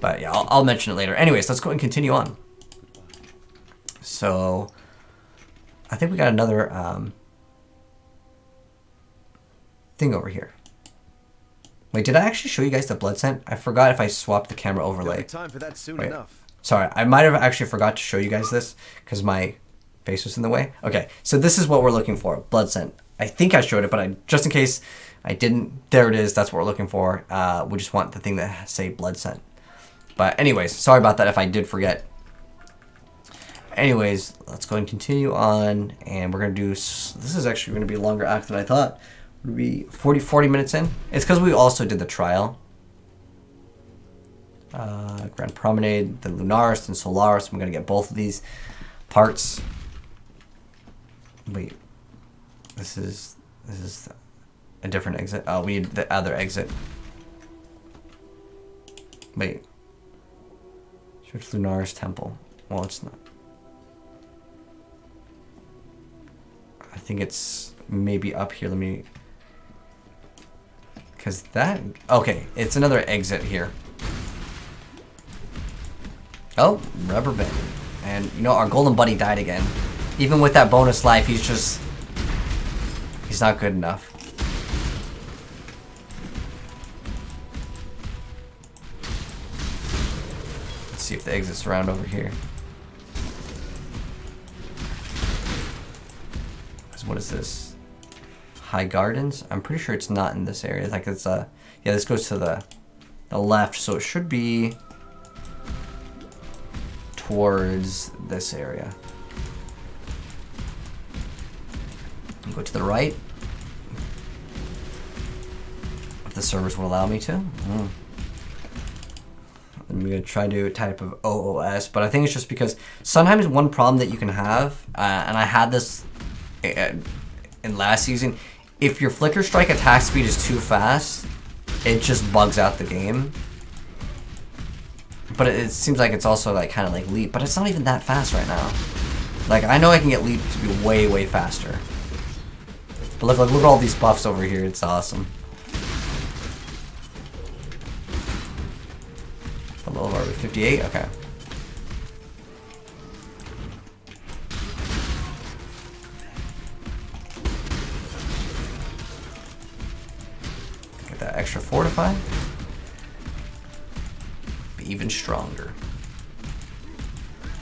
S1: But yeah, I'll mention it later. Anyways, let's go and continue on. So I think we got another thing over here. Wait, did I actually show you guys the blood scent? I forgot if I swapped the camera overlay.
S4: Time for that soon
S1: Wait.
S4: enough.
S1: Sorry, I might have actually forgot to show you guys this because my face was in the way. Okay, so this is what we're looking for, blood scent. I think I showed it, but just in case I didn't, there it is. That's what we're looking for. We just want the thing that say blood scent. But anyways, sorry about that if I did forget. Anyways, let's go and continue on, and we're going to do, this is actually going to be a longer act than I thought. It'll be 40 minutes in. It's because we also did the trial. Grand Promenade, then Lunaris, then Solaris. I'm gonna get both of these parts. Wait, this is a different exit. Oh, we need the other exit. Wait, search Lunaris Temple. Well, it's not. I think it's maybe up here. Let me, because that. Okay, it's another exit here. Oh, rubber band. And, you know, our golden buddy died again. Even with that bonus life, he's not good enough. Let's see if the exit's around over here. What is this? High Gardens? I'm pretty sure it's not in this area. Like it's yeah, this goes to the left, so it should be towards this area. Go to the right. If the servers will allow me to. I'm going to try to type of OOS, but I think it's just because sometimes one problem that you can have, and I had this in last season, if your Flicker Strike attack speed is too fast, it just bugs out the game. But it seems like it's also like kind of like Leap, but it's not even that fast right now. Like I know I can get Leap to be way, way faster. But look at all these buffs over here. It's awesome. What level are we? 58? Okay. Get that extra fortify. Be even stronger.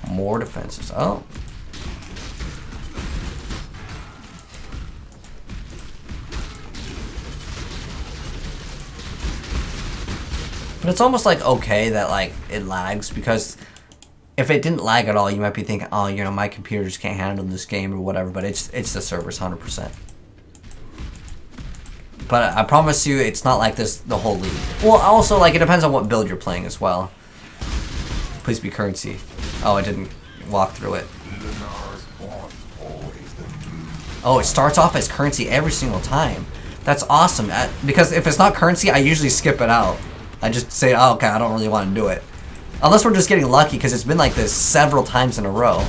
S1: More defenses. Oh. But it's almost like okay that like it lags, because if it didn't lag at all, you might be thinking, oh, you know, my computer just can't handle this game or whatever. But it's the servers 100%. But I promise you, it's not like this the whole league. Well, also like it depends on what build you're playing as well. Please be currency. Oh, I didn't walk through it. Oh, it starts off as currency every single time. That's awesome. Because if it's not currency, I usually skip it out. I just say, oh, okay, I don't really want to do it. Unless we're just getting lucky, because it's been like this several times in a row.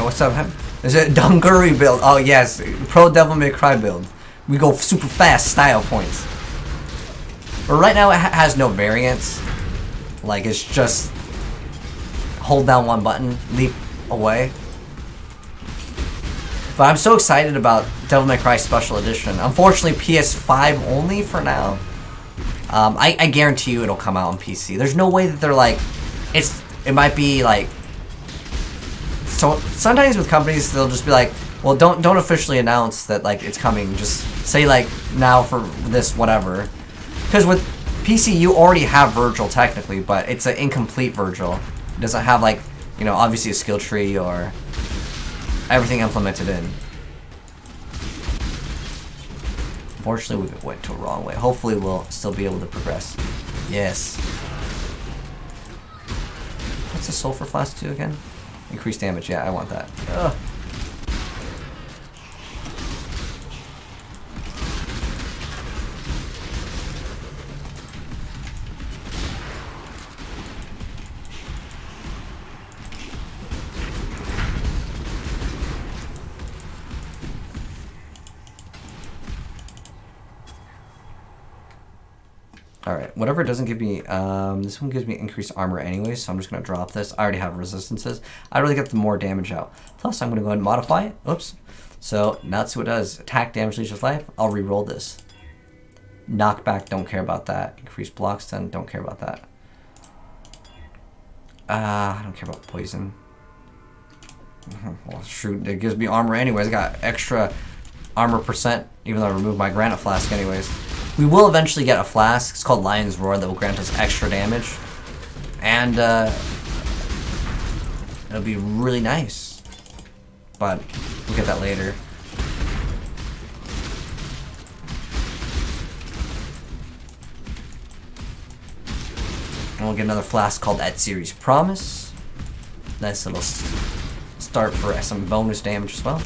S1: what's up, man? Is it Dunguri build? Oh yes, Pro Devil May Cry build. We go super fast style points. But right now it has no variance. Like it's just hold down one button, leap away. But I'm so excited about Devil May Cry Special Edition. Unfortunately, PS5 only for now. I guarantee you it'll come out on PC. There's no way that they're like, it might be like. So sometimes with companies they'll just be like, well, don't officially announce that like it's coming. Just say like now for this whatever. Because with PC you already have Virgil technically, but it's an incomplete Virgil. It doesn't have like, you know, obviously a skill tree or everything implemented in. Unfortunately, we went to a wrong way. Hopefully we'll still be able to progress. Yes. What's the sulfur flask do again? Increased damage, yeah, I want that. Ugh. Alright, whatever doesn't give me, this one gives me increased armor anyway, so I'm just going to drop this. I already have resistances. I really get the more damage out. Plus, I'm going to go ahead and modify it. Oops. So, now let's see what it does. Attack, damage, leeches life. I'll re-roll this. Knockback, don't care about that. Increased block stun, don't care about that. I don't care about poison. Well, shoot, it gives me armor anyways. I got extra armor percent, even though I removed my granite flask anyways. We will eventually get a flask. It's called Lion's Roar that will grant us extra damage. And it'll be really nice. But we'll get that later. And we'll get another flask called At Series Promise. Nice little start for some bonus damage as well.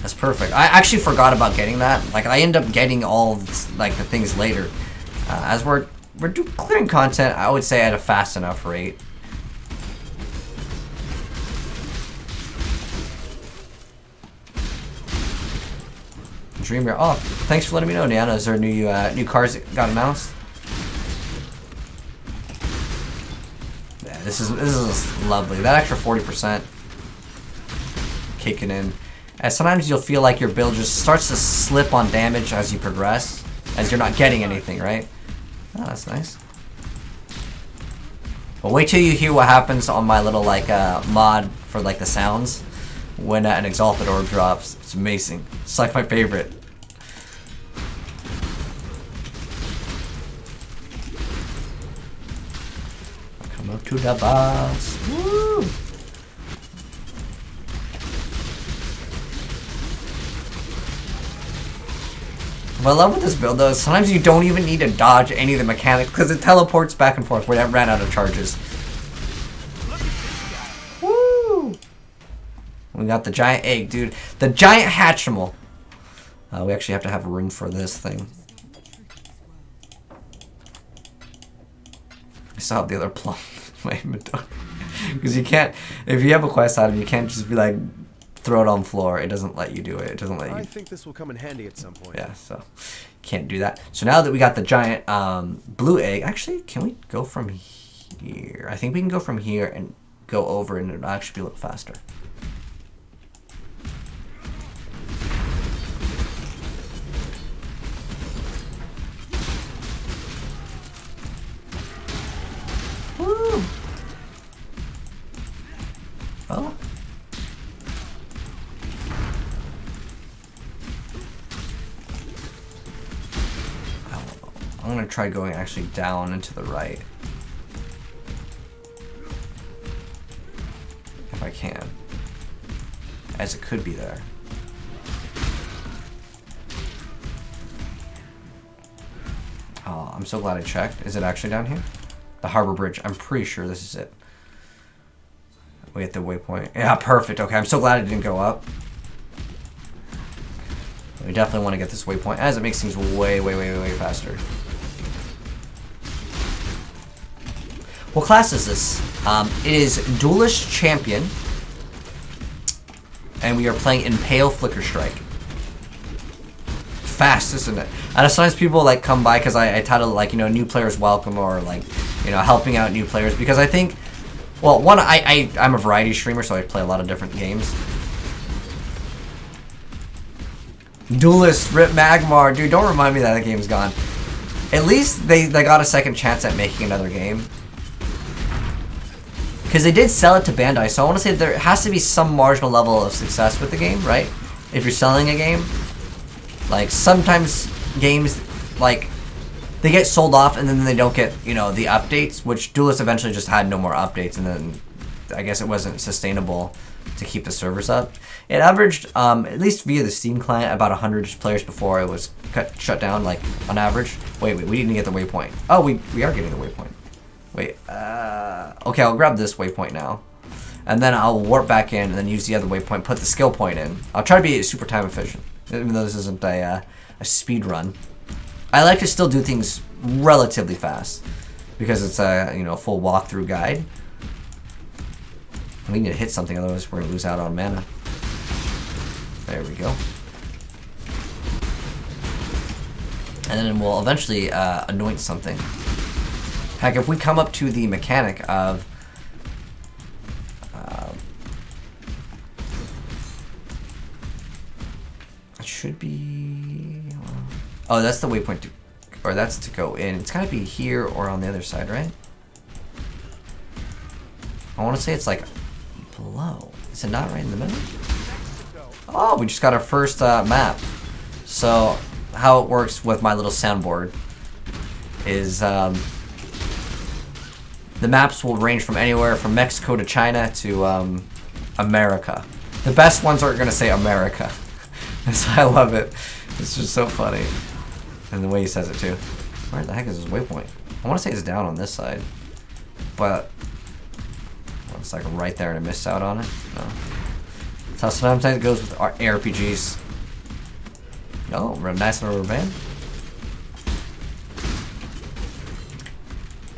S1: That's perfect. I actually forgot about getting that. Like I end up getting all like the things later. As we're clearing content, I would say at a fast enough rate. Dreamer. Oh, thanks for letting me know, Niana. Is there new cars that got announced? Yeah, this is lovely. That extra 40% kicking in. And sometimes you'll feel like your build just starts to slip on damage as you progress, as you're not getting anything, right? Oh, that's nice. But wait till you hear what happens on my little like mod for like the sounds when an Exalted Orb drops. It's amazing. It's like my favorite. Come up to the boss. Woo! What I love with this build though is sometimes you don't even need to dodge any of the mechanics because it teleports back and forth. We ran out of charges. Woo! We got the giant egg, dude. The giant Hatchimal. We actually have to have room for this thing. I still have the other plum in my inventory. Because you can't, if you have a quest item, you can't just be like, throw it on floor. It doesn't let you do it. It doesn't let you.
S4: I think this will come in handy at some point.
S1: Yeah, so can't do that. So now that we got the giant blue egg, actually, can we go from here? I think we can go from here and go over, and it'll actually be a little faster. Woo! Oh. I'm gonna try going actually down and to the right. If I can. As it could be there. Oh, I'm so glad I checked. Is it actually down here? The Harbor Bridge. I'm pretty sure this is it. We hit the waypoint. Yeah, perfect. Okay, I'm so glad it didn't go up. We definitely want to get this waypoint as it makes things way, way, way, way faster. What class is this? It is Duelist Champion, and we are playing Impale Flicker Strike. Fast, isn't it? And sometimes people like come by because I title like, you know, new players welcome, or like, you know, helping out new players, because I think, well, one, I'm a variety streamer, so I play a lot of different games. Duelist, Rip Magmar, dude, don't remind me that the game's gone. At least they got a second chance at making another game. Because they did sell it to Bandai, so I want to say there has to be some marginal level of success with the game, right? If you're selling a game. Like, sometimes games, like, they get sold off and then they don't get, you know, the updates, which Duelist eventually just had no more updates, and then I guess it wasn't sustainable to keep the servers up. It averaged, at least via the Steam client, about 100 players before it was shut down, like, on average. Wait, we didn't get the waypoint. Oh, we are getting the waypoint. Wait, okay, I'll grab this waypoint now. And then I'll warp back in and then use the other waypoint, put the skill point in. I'll try to be super time efficient, even though this isn't a speed run. I like to still do things relatively fast because it's a, you know, full walkthrough guide. We need to hit something, otherwise we're gonna lose out on mana. There we go. And then we'll eventually anoint something. Heck, if we come up to the mechanic of it should be, oh, that's the waypoint to, or that's to go in. It's gotta be here or on the other side, right? I want to say it's like below. Is it not right in the middle? Oh, we just got our first map. So how it works with my little soundboard is the maps will range from anywhere from Mexico to China to America. The best ones are going to say America. So I love it. It's just so funny. And the way he says it too. Where the heck is his waypoint? I want to say it's down on this side. But well, it's like right there and I missed out on it. No. That's how sometimes it goes with our ARPGs. Oh, nice rubber band.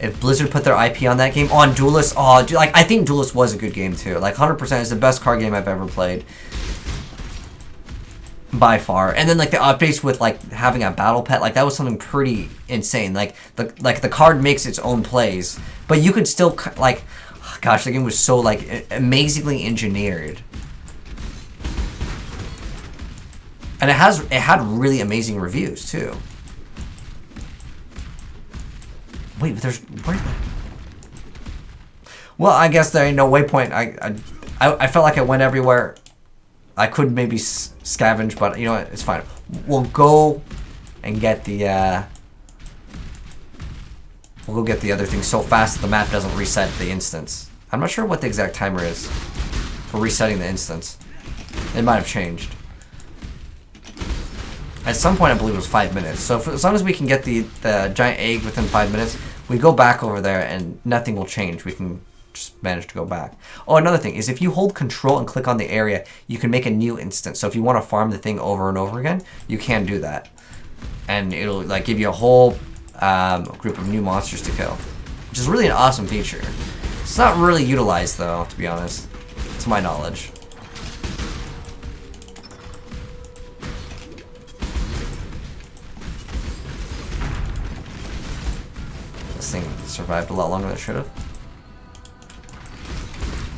S1: If Blizzard put their IP on that game, on Duelist, oh, dude, like, I think Duelist was a good game too. Like, 100% is the best card game I've ever played. By far. And then, like, the updates with, like, having a battle pet, like, that was something pretty insane. Like, the card makes its own plays. But you could still, like, gosh, the game was so, like, amazingly engineered. And it had really amazing reviews, too. Wait, there's, where? Well, I guess there ain't no waypoint. I felt like I went everywhere. I could maybe scavenge, but you know what? It's fine. We'll go and get the we'll go get the other thing so fast that the map doesn't reset the instance. I'm not sure what the exact timer is for resetting the instance. It might have changed. At some point, I believe it was 5 minutes. So as long as we can get the giant egg within 5 minutes, we go back over there and nothing will change. We can just manage to go back. Oh, another thing is if you hold control and click on the area, you can make a new instance. So if you want to farm the thing over and over again, you can do that. And it'll like give you a whole group of new monsters to kill, which is really an awesome feature. It's not really utilized though, to be honest, to my knowledge. This thing survived a lot longer than it should have.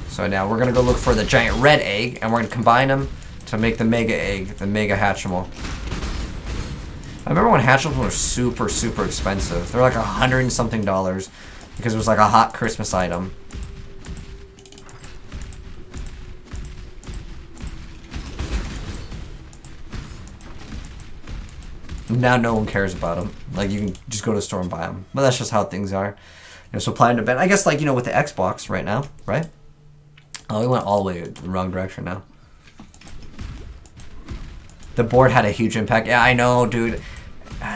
S1: So now we're gonna go look for the giant red egg, and we're gonna combine them to make the mega egg, the mega hatchimal. I remember when hatchimals were super, super expensive. They're like $100 and something because it was like a hot Christmas item. Now no one cares about them. Like, you can just go to the store and buy them. But that's just how things are. You know, supply and demand. I guess, like, you know, with the Xbox right now, right? Oh, we went all the way the wrong direction now. The board had a huge impact. Yeah, I know, dude.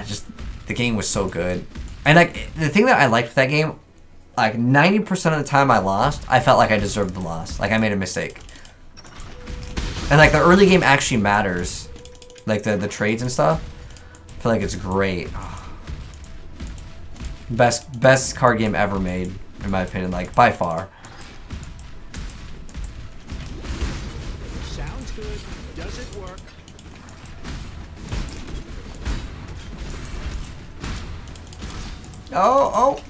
S1: Just, the game was so good. And, like, the thing that I liked with that game, like, 90% of the time I lost, I felt like I deserved the loss. Like, I made a mistake. And, like, the early game actually matters. Like, the trades and stuff. I feel like it's great. Oh. Best card game ever made, in my opinion, like, by far. Oh, oh.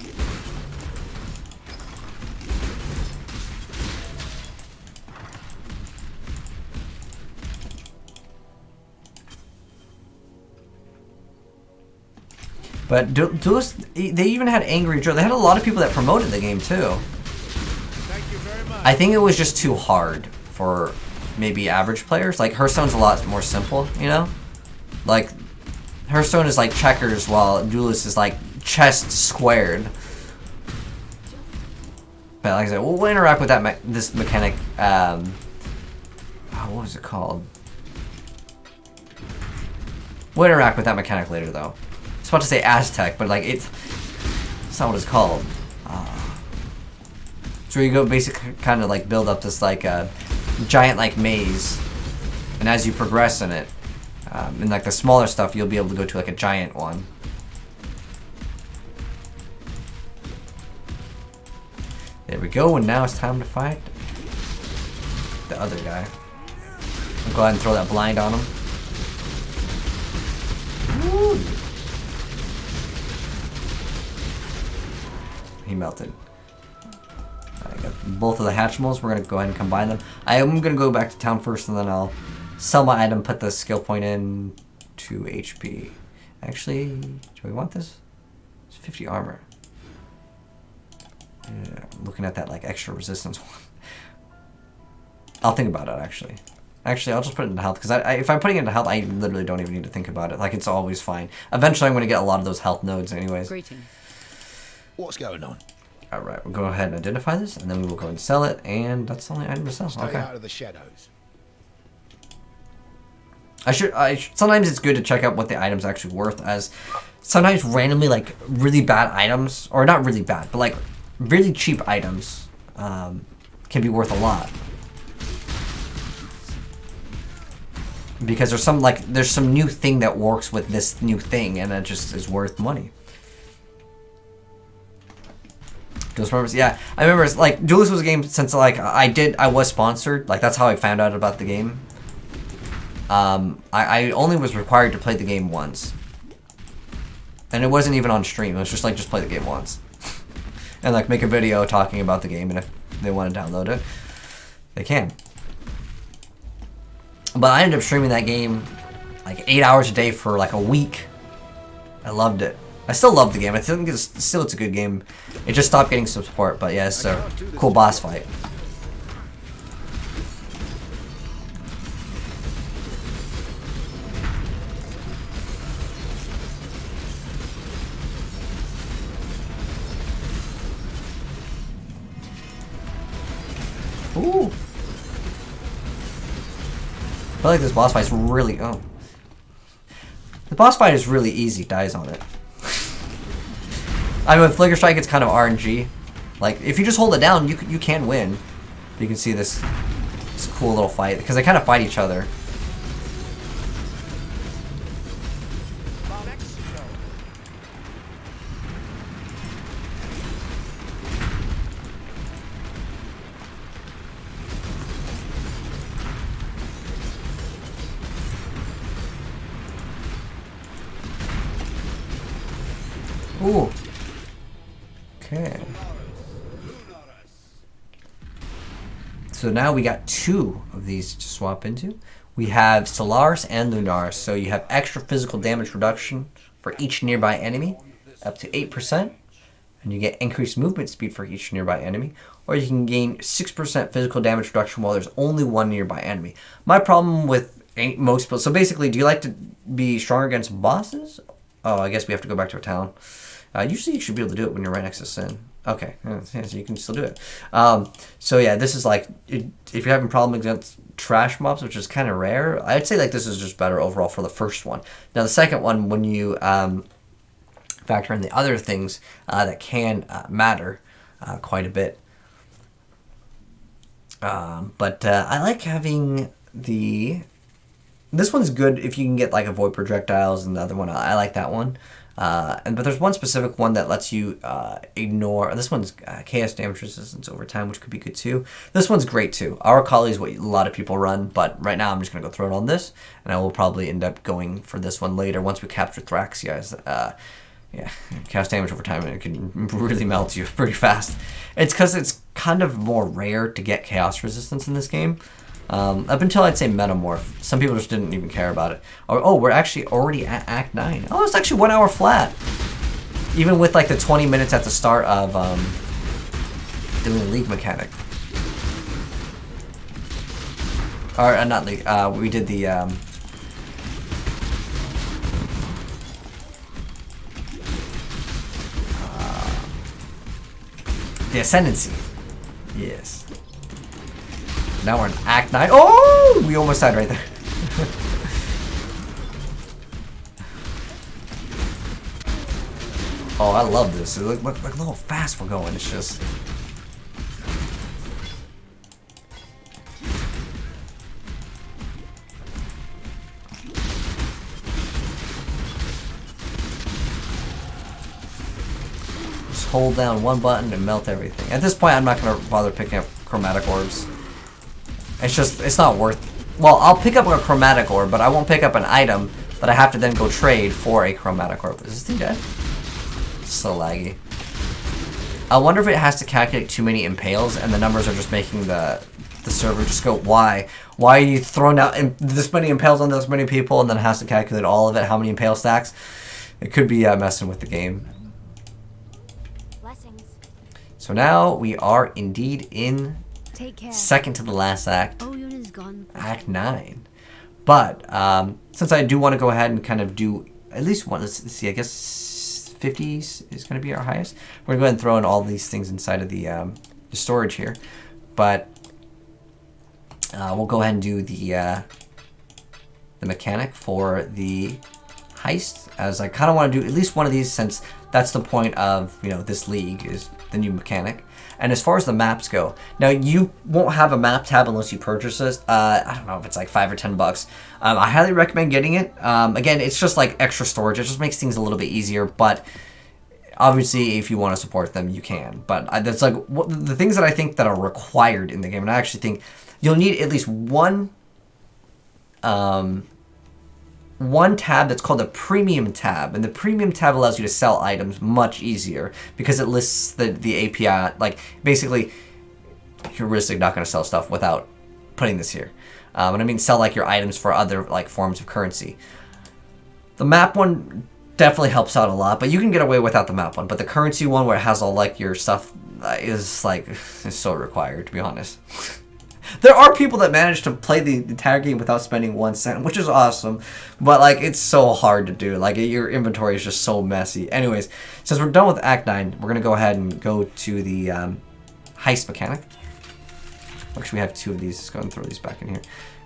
S1: But Duelist, they even had Angry Joe. They had a lot of people that promoted the game too.
S4: Thank you very much.
S1: I think it was just too hard for maybe average players. Like Hearthstone's a lot more simple, you know? Like Hearthstone is like checkers while Duelist is like chess squared. But like I said, we'll interact with that this mechanic. Oh, what was it called? We'll interact with that mechanic later though. I was about to say Aztec, but like it's not what it's called. So you go basically kind of like build up this like giant like maze, and as you progress in it, in like the smaller stuff, you'll be able to go to like a giant one. There we go, and now it's time to fight the other guy. I'll go ahead and throw that blind on him. Woo. He melted. I got both of the Hatchimals. We're going to go ahead and combine them. I am going to go back to town first, and then I'll sell my item, put the skill point in, 2 HP. Actually, do we want this? It's 50 armor. Yeah, I'm looking at that like extra resistance one. I'll think about it, actually. Actually, I'll just put it into health, because if I'm putting it into health, I literally don't even need to think about it. Like, it's always fine. Eventually, I'm going to get a lot of those health nodes anyways.
S2: Greetings.
S3: What's going on?
S1: Alright, we'll go ahead and identify this, and then we will go and sell it, and that's the only item to sell.
S3: Stay
S1: Okay.
S3: out of the shadows.
S1: Sometimes it's good to check out what the item's actually worth, as sometimes randomly, like, really bad items, or not really bad, but like, really cheap items, can be worth a lot. Because there's some new thing that works with this new thing, and it just is worth money. Yeah, I remember like Duelist was a game since like I was sponsored. Like that's how I found out about the game. I only was required to play the game once, and it wasn't even on stream. It was just play the game once, and like make a video talking about the game. And if they want to download it, they can. But I ended up streaming that game like 8 hours a day for like a week. I loved it. I still love the game. I think it's a good game. It just stopped getting some support, but yeah, it's a cool boss fight. Ooh. I feel like this boss fight's really... Oh. The boss fight is really easy. Dies on it. I mean, with Flicker Strike, it's kind of RNG. Like, if you just hold it down, you can win. You can see this cool little fight, because they kind of fight each other. Ooh. Okay. So now we got 2 of these to swap into. We have Solaris and Lunaris. So you have extra physical damage reduction for each nearby enemy, up to 8%. And you get increased movement speed for each nearby enemy. Or you can gain 6% physical damage reduction while there's only one nearby enemy. My problem with most builds... So basically, do you like to be stronger against bosses? Oh, I guess we have to go back to a town. Usually you should be able to do it when you're right next to Sin. Okay, yeah, so you can still do it. So yeah, this is like, if you're having problems against trash mobs, which is kind of rare, I'd say like this is just better overall for the first one. Now the second one, when you factor in the other things that can matter quite a bit. But I like having this one's good if you can get like avoid projectiles, and the other one, I like that one. But there's one specific one that lets you ignore. This one's chaos damage resistance over time, which could be good too. This one's great too. Our Kali is what a lot of people run, but right now I'm just gonna go throw it on this, and I will probably end up going for this one later once we capture Thraxia's Yeah, cast damage over time and it can really melt you pretty fast. It's because it's kind of more rare to get chaos resistance in this game. Up until I'd say Metamorph. Some people just didn't even care about it. Oh, we're actually already at Act 9. Oh, it's actually 1 hour flat. Even with like the 20 minutes at the start of doing the League mechanic. Or not League, we did the Ascendancy. Yes. Now we're in Act 9. Oh! We almost died right there. Oh, I love this. Look how fast we're going. It's just... Just hold down one button and melt everything. At this point, I'm not going to bother picking up chromatic orbs. It's just, it's not worth... Well, I'll pick up a chromatic orb, but I won't pick up an item that I have to then go trade for a chromatic orb. Is this thing dead? So laggy. I wonder if it has to calculate too many impales and the numbers are just making the server just go, why? Why are you throwing out this many impales on this many people and then it has to calculate all of it, how many impale stacks? It could be messing with the game.
S5: Blessings.
S1: So now we are indeed in
S5: Take care.
S1: second to the last act,
S5: Owen is gone.
S1: Act 9. But since I do want to go ahead and kind of do at least one, let's see, I guess 50 is going to be our highest. We're going to go ahead and throw in all these things inside of the storage here. But we'll go ahead and do the mechanic for the heist, as I kind of want to do at least one of these, since that's the point of, you know, this league is the new mechanic. And as far as the maps go, now you won't have a map tab unless you purchase this. I don't know if it's like $5 or $10. I highly recommend getting it. Again, it's just like extra storage. It just makes things a little bit easier. But obviously, if you want to support them, you can. But that's like the things that I think that are required in the game. And I actually think you'll need at least one tab that's called a premium tab, and the premium tab allows you to sell items much easier because it lists the API. Like basically, you're realistically not going to sell stuff without putting this here. And I mean sell like your items for other like forms of currency. The map one definitely helps out a lot, but you can get away without the map one. But the currency one, where it has all like your stuff, is so required, to be honest. There are people that manage to play the entire game without spending 1 cent, which is awesome, but like it's so hard to do. Like your inventory is just so messy. Anyways, since we're done with Act 9, we're gonna go ahead and go to the heist mechanic. Actually, we have 2 of these. Let's go and throw these back in here.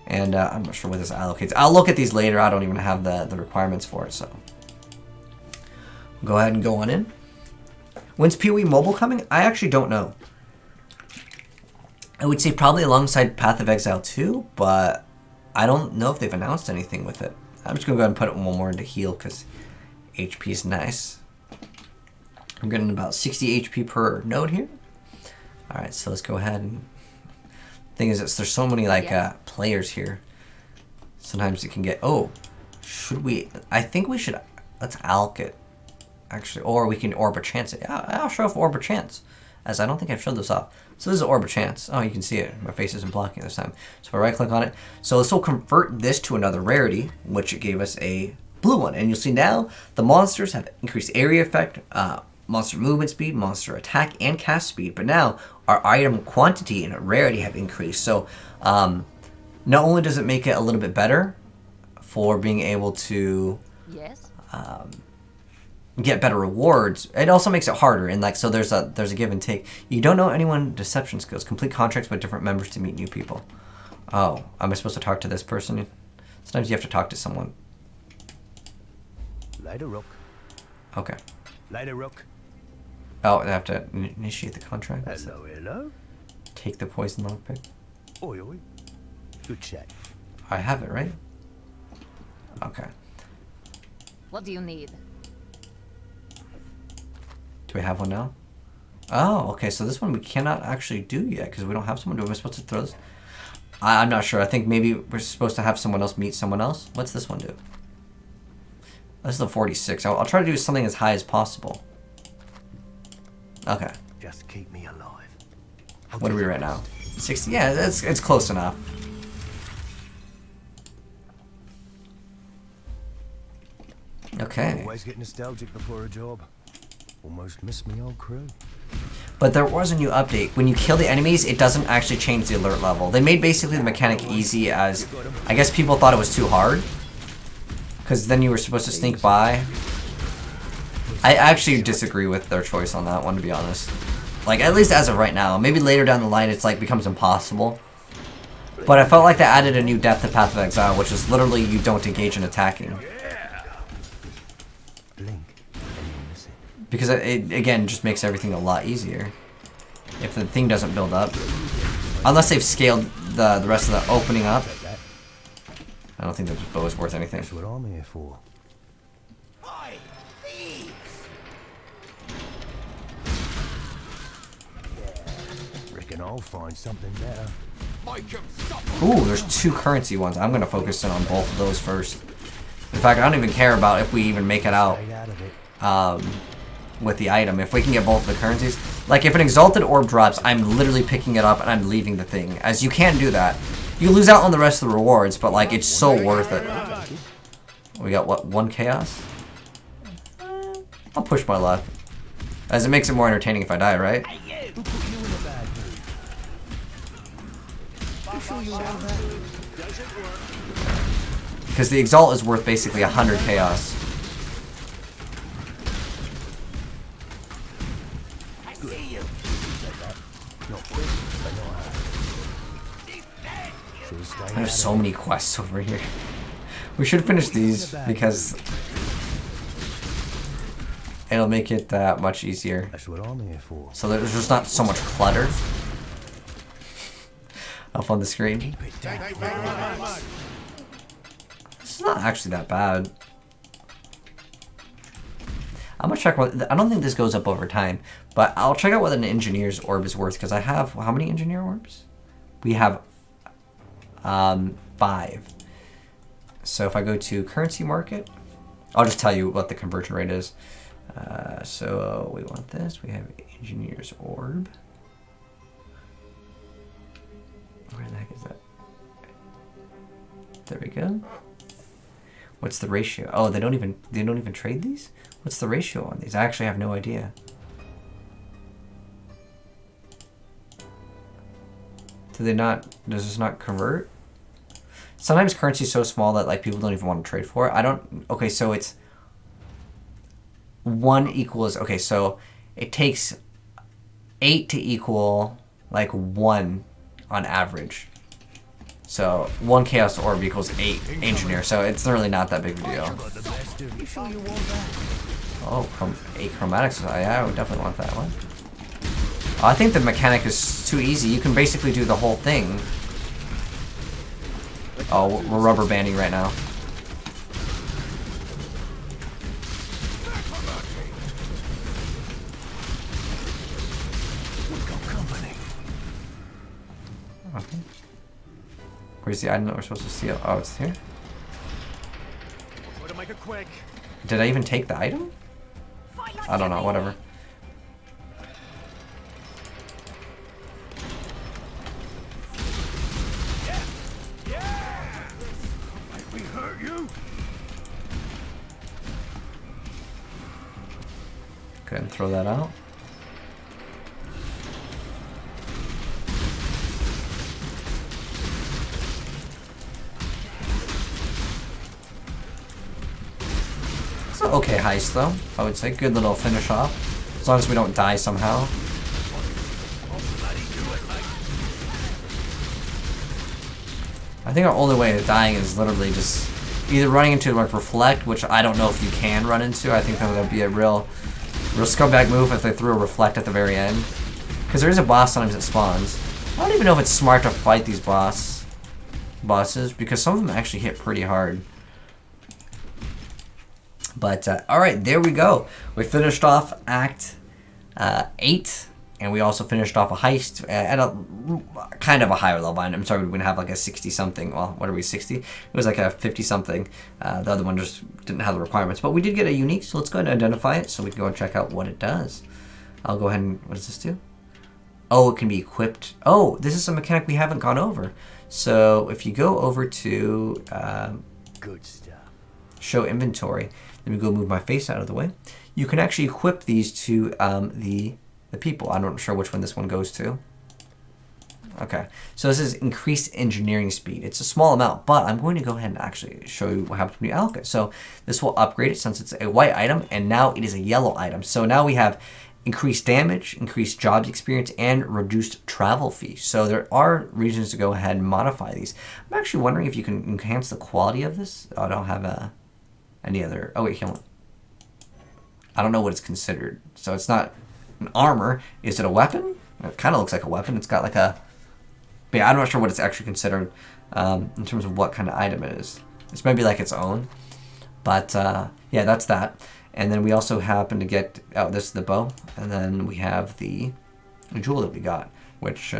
S1: And I'm not sure what this allocates. I'll look at these later. I don't even have the requirements for it, so go ahead and go on in. When's POE Mobile coming? I actually don't know. I would say probably alongside Path of Exile 2, but I don't know if they've announced anything with it. I'm just going to go ahead and put it one more into heal because HP is nice. I'm getting about 60 HP per node here. Alright, so let's go ahead and... Thing is, there's so many like players here. Sometimes it can get... Oh, should we... I think we should... Let's alk it. Actually, or we can Orb of Chance it. I'll show off Orb of Chance, as I don't think I've showed this off. So this is Orb of Chance. Oh, you can see it. My face isn't blocking this time. So if I right click on it. So this will convert this to another rarity, which it gave us a blue one. And you'll see now the monsters have increased area effect, monster movement speed, monster attack, and cast speed. But now our item quantity and rarity have increased. So not only does it make it a little bit better for being able to...
S5: Yes.
S1: Get better rewards, it also makes it harder, and like so there's a give and take. You don't know anyone deception skills. Complete contracts with different members to meet new people. Oh, am I supposed to talk to this person? Sometimes you have to talk to someone.
S3: Light a rook.
S1: Okay.
S3: Light a rook.
S1: Oh, I have to initiate the contract.
S3: Hello, hello.
S1: Take the poison lockpick.
S3: Oi, oi. Good check.
S1: I have it, right? Okay.
S5: What do you need?
S1: Do we have one now? Oh, okay. So this one we cannot actually do yet because we don't have someone. Am I supposed to throw this? I'm not sure. I think maybe we're supposed to have someone else meet someone else. What's this one do? This is the 46. I'll try to do something as high as possible. Okay.
S3: Just keep me alive.
S1: What are we right now? 60? Yeah, it's close enough. Okay.
S3: Always get nostalgic before a job. Almost miss me old crew.
S1: But there was a new update. When you kill the enemies, it doesn't actually change the alert level. They made basically the mechanic easy as... I guess people thought it was too hard. Because then you were supposed to sneak by. I actually disagree with their choice on that one, to be honest. Like, at least as of right now. Maybe later down the line it's like becomes impossible. But I felt like they added a new depth to Path of Exile, which is literally you don't engage in attacking. Because it, again, just makes everything a lot easier. If the thing doesn't build up. Unless they've scaled the rest of the opening up. I don't think the bow is worth anything.
S3: That's what I'm here for. Reckon I'll find something better.
S1: Ooh, there's 2 currency ones. I'm going to focus in on both of those first. In fact, I don't even care about if we even make it out. With the item. If we can get both the currencies. Like, if an Exalted Orb drops, I'm literally picking it up and I'm leaving the thing. As you can do that. You lose out on the rest of the rewards, but, like, it's so worth it. We got, what, 1 Chaos? I'll push my luck. As it makes it more entertaining if I die, right? Because the Exalt is worth basically 100 Chaos. I have so many quests over here. We should finish these because it'll make it much easier.
S3: That's what I'm here for.
S1: So there's just not so much clutter up on the screen. It's not actually that bad. I'm gonna check what. I don't think this goes up over time, but I'll check out what an engineer's orb is worth because I have how many engineer orbs? We have 5. So if I go to currency market, I'll just tell you what the conversion rate is. So we want this. We have engineer's orb. Where the heck is that? There we go. What's the ratio? Oh, they don't even trade these? What's the ratio on these? I actually have no idea. Do they not, does this not convert? Sometimes currency is so small that like people don't even want to trade for it. I don't, okay, so it's 1 equals, okay, so it takes 8 to equal like 1 on average. So 1 Chaos Orb equals 8 Engineer, so it's really not that big of a deal. Oh, 8 Chromatics, yeah, I would definitely want that one. Oh, I think the mechanic is too easy. You can basically do the whole thing. Oh, we're rubber banding right now. Okay. Where's the item that we're supposed to steal? Oh, it's here. Did I even take the item? I don't know, whatever. Go ahead and throw that out. It's an okay heist though, I would say. Good little finish off. As long as we don't die somehow. I think our only way of dying is literally just either running into like Reflect, which I don't know if you can run into. I think that would be a real scumbag move if they threw a Reflect at the very end. Because there is a boss sometimes that spawns. I don't even know if it's smart to fight these bosses, because some of them actually hit pretty hard. But, alright, there we go. We finished off Act 8 And we also finished off a heist at a kind of a higher level. I'm sorry, we're going to have like a 60-something. Well, what are we, 60? It was like a 50-something. The other one just didn't have the requirements. But we did get a unique, so let's go ahead and identify it so we can go and check out what it does. I'll go ahead and, what does this do? Oh, it can be equipped. Oh, this is a mechanic we haven't gone over. So if you go over to
S3: Good stuff.
S1: show inventory, let me go move my face out of the way. You can actually equip these to the people. I'm not sure which one this one goes to. Okay, so this is increased engineering speed. It's a small amount, but I'm going to go ahead and actually show you what happens when you allocate. So this will upgrade it since it's a white item, and now it is a yellow item. So now we have increased damage, increased jobs experience, and reduced travel fee. So there are reasons to go ahead and modify these. I'm actually wondering if you can enhance the quality of this. Oh, I don't have any other. Oh wait, hold on. I don't know what it's considered. So it's not an armor. Is it a weapon? It kind of looks like a weapon. It's got like a... But yeah, I'm not sure what it's actually considered in terms of what kind of item it is. This might be like its own. But yeah, that's that. And then we also happen to get... Oh, this is the bow. And then we have the jewel that we got. Which,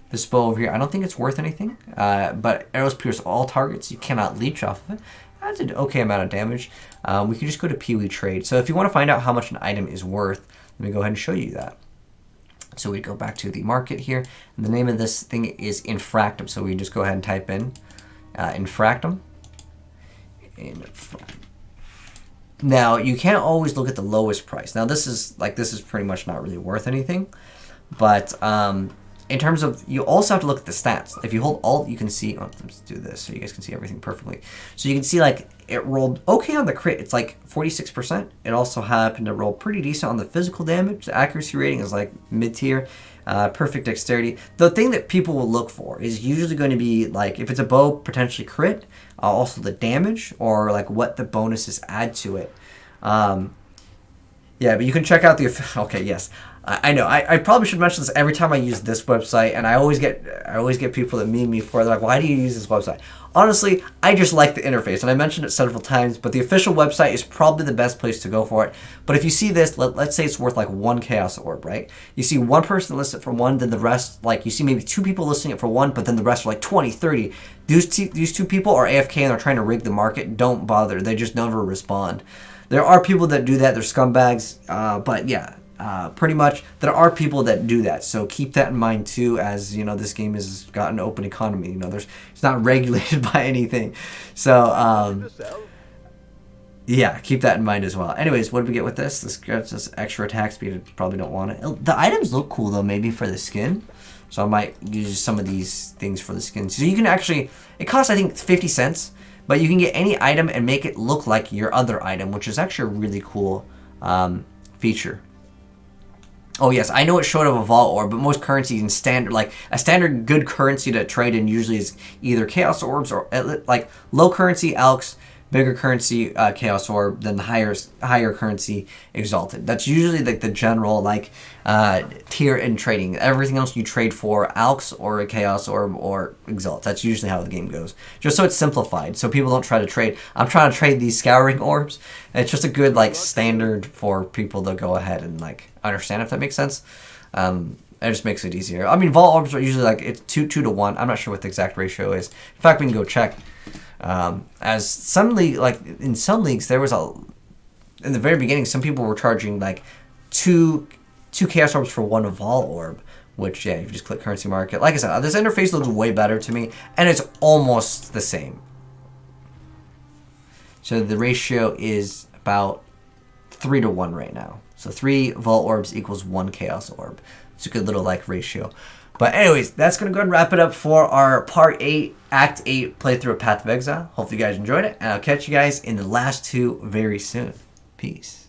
S1: this bow over here, I don't think it's worth anything. But arrows pierce all targets. You cannot leech off of it. That's an okay amount of damage. We can just go to POE trade. So if you want to find out how much an item is worth, let me go ahead and show you that. So we go back to the market here. And the name of this thing is Infractum. So we just go ahead and type in Infractum. Now, you can't always look at the lowest price. Now, this is pretty much not really worth anything. But in terms of, you also have to look at the stats. If you hold Alt, you can see, oh, let's do this so you guys can see everything perfectly. So you can see like it rolled okay on the crit. It's like 46%. It also happened to roll pretty decent on the physical damage. The accuracy rating is like mid-tier. Perfect dexterity. The thing that people will look for is usually going to be like, if it's a bow, potentially crit, also the damage or like what the bonuses add to it. Yeah, but you can check out the, okay, yes. I know. I probably should mention this every time I use this website, and I always get people that meme me for it. They're like, "Why do you use this website?" Honestly, I just like the interface, and I mentioned it several times. But the official website is probably the best place to go for it. But if you see this, let's say it's worth like 1 Chaos Orb, right? You see one person list it for 1, then the rest, like you see maybe 2 people listing it for 1, but then the rest are like 20, 30. These 2 people are AFK and they're trying to rig the market. Don't bother. They just never respond. There are people that do that. They're scumbags. But yeah. Pretty much there are people that do that, so keep that in mind too, as you know, this game has got an open economy. You know, it's not regulated by anything, so yeah, keep that in mind as well. Anyways, what did we get with this? This gets us extra attack speed. I probably don't want it. The items look cool though, maybe for the skin, so I might use some of these things for the skin. So you can actually, it costs I think 50 cents, but you can get any item and make it look like your other item, which is actually a really cool feature. Oh yes, I know it's short of a Vault Orb, but most currencies in standard, like a standard good currency to trade in usually is either Chaos Orbs or like low currency Elks, bigger currency Chaos Orb, then the higher currency Exalted. That's usually like the general like tier in trading. Everything else you trade for Elks or a Chaos Orb or Exalt. That's usually how the game goes. Just so it's simplified, so people don't try to trade. I'm trying to trade these Scouring Orbs. It's just a good like standard for people to go ahead and like understand, if that makes sense. It just makes it easier. I mean, Vault Orbs are usually like it's 2 to 1. I'm not sure what the exact ratio is. In fact, we can go check. As some league, like in some leagues, there was in the very beginning, some people were charging like two Chaos Orbs for 1 Vault Orb, which yeah, you just click currency market. Like I said, this interface looks way better to me, and it's almost the same. So the ratio is about 3 to 1 right now. So 3 Vault Orbs equals 1 Chaos Orb. It's a good little like ratio. But anyways, that's going to go ahead and wrap it up for our Part 8, Act 8 playthrough of Path of Exile. Hopefully you guys enjoyed it, and I'll catch you guys in the last 2 very soon. Peace.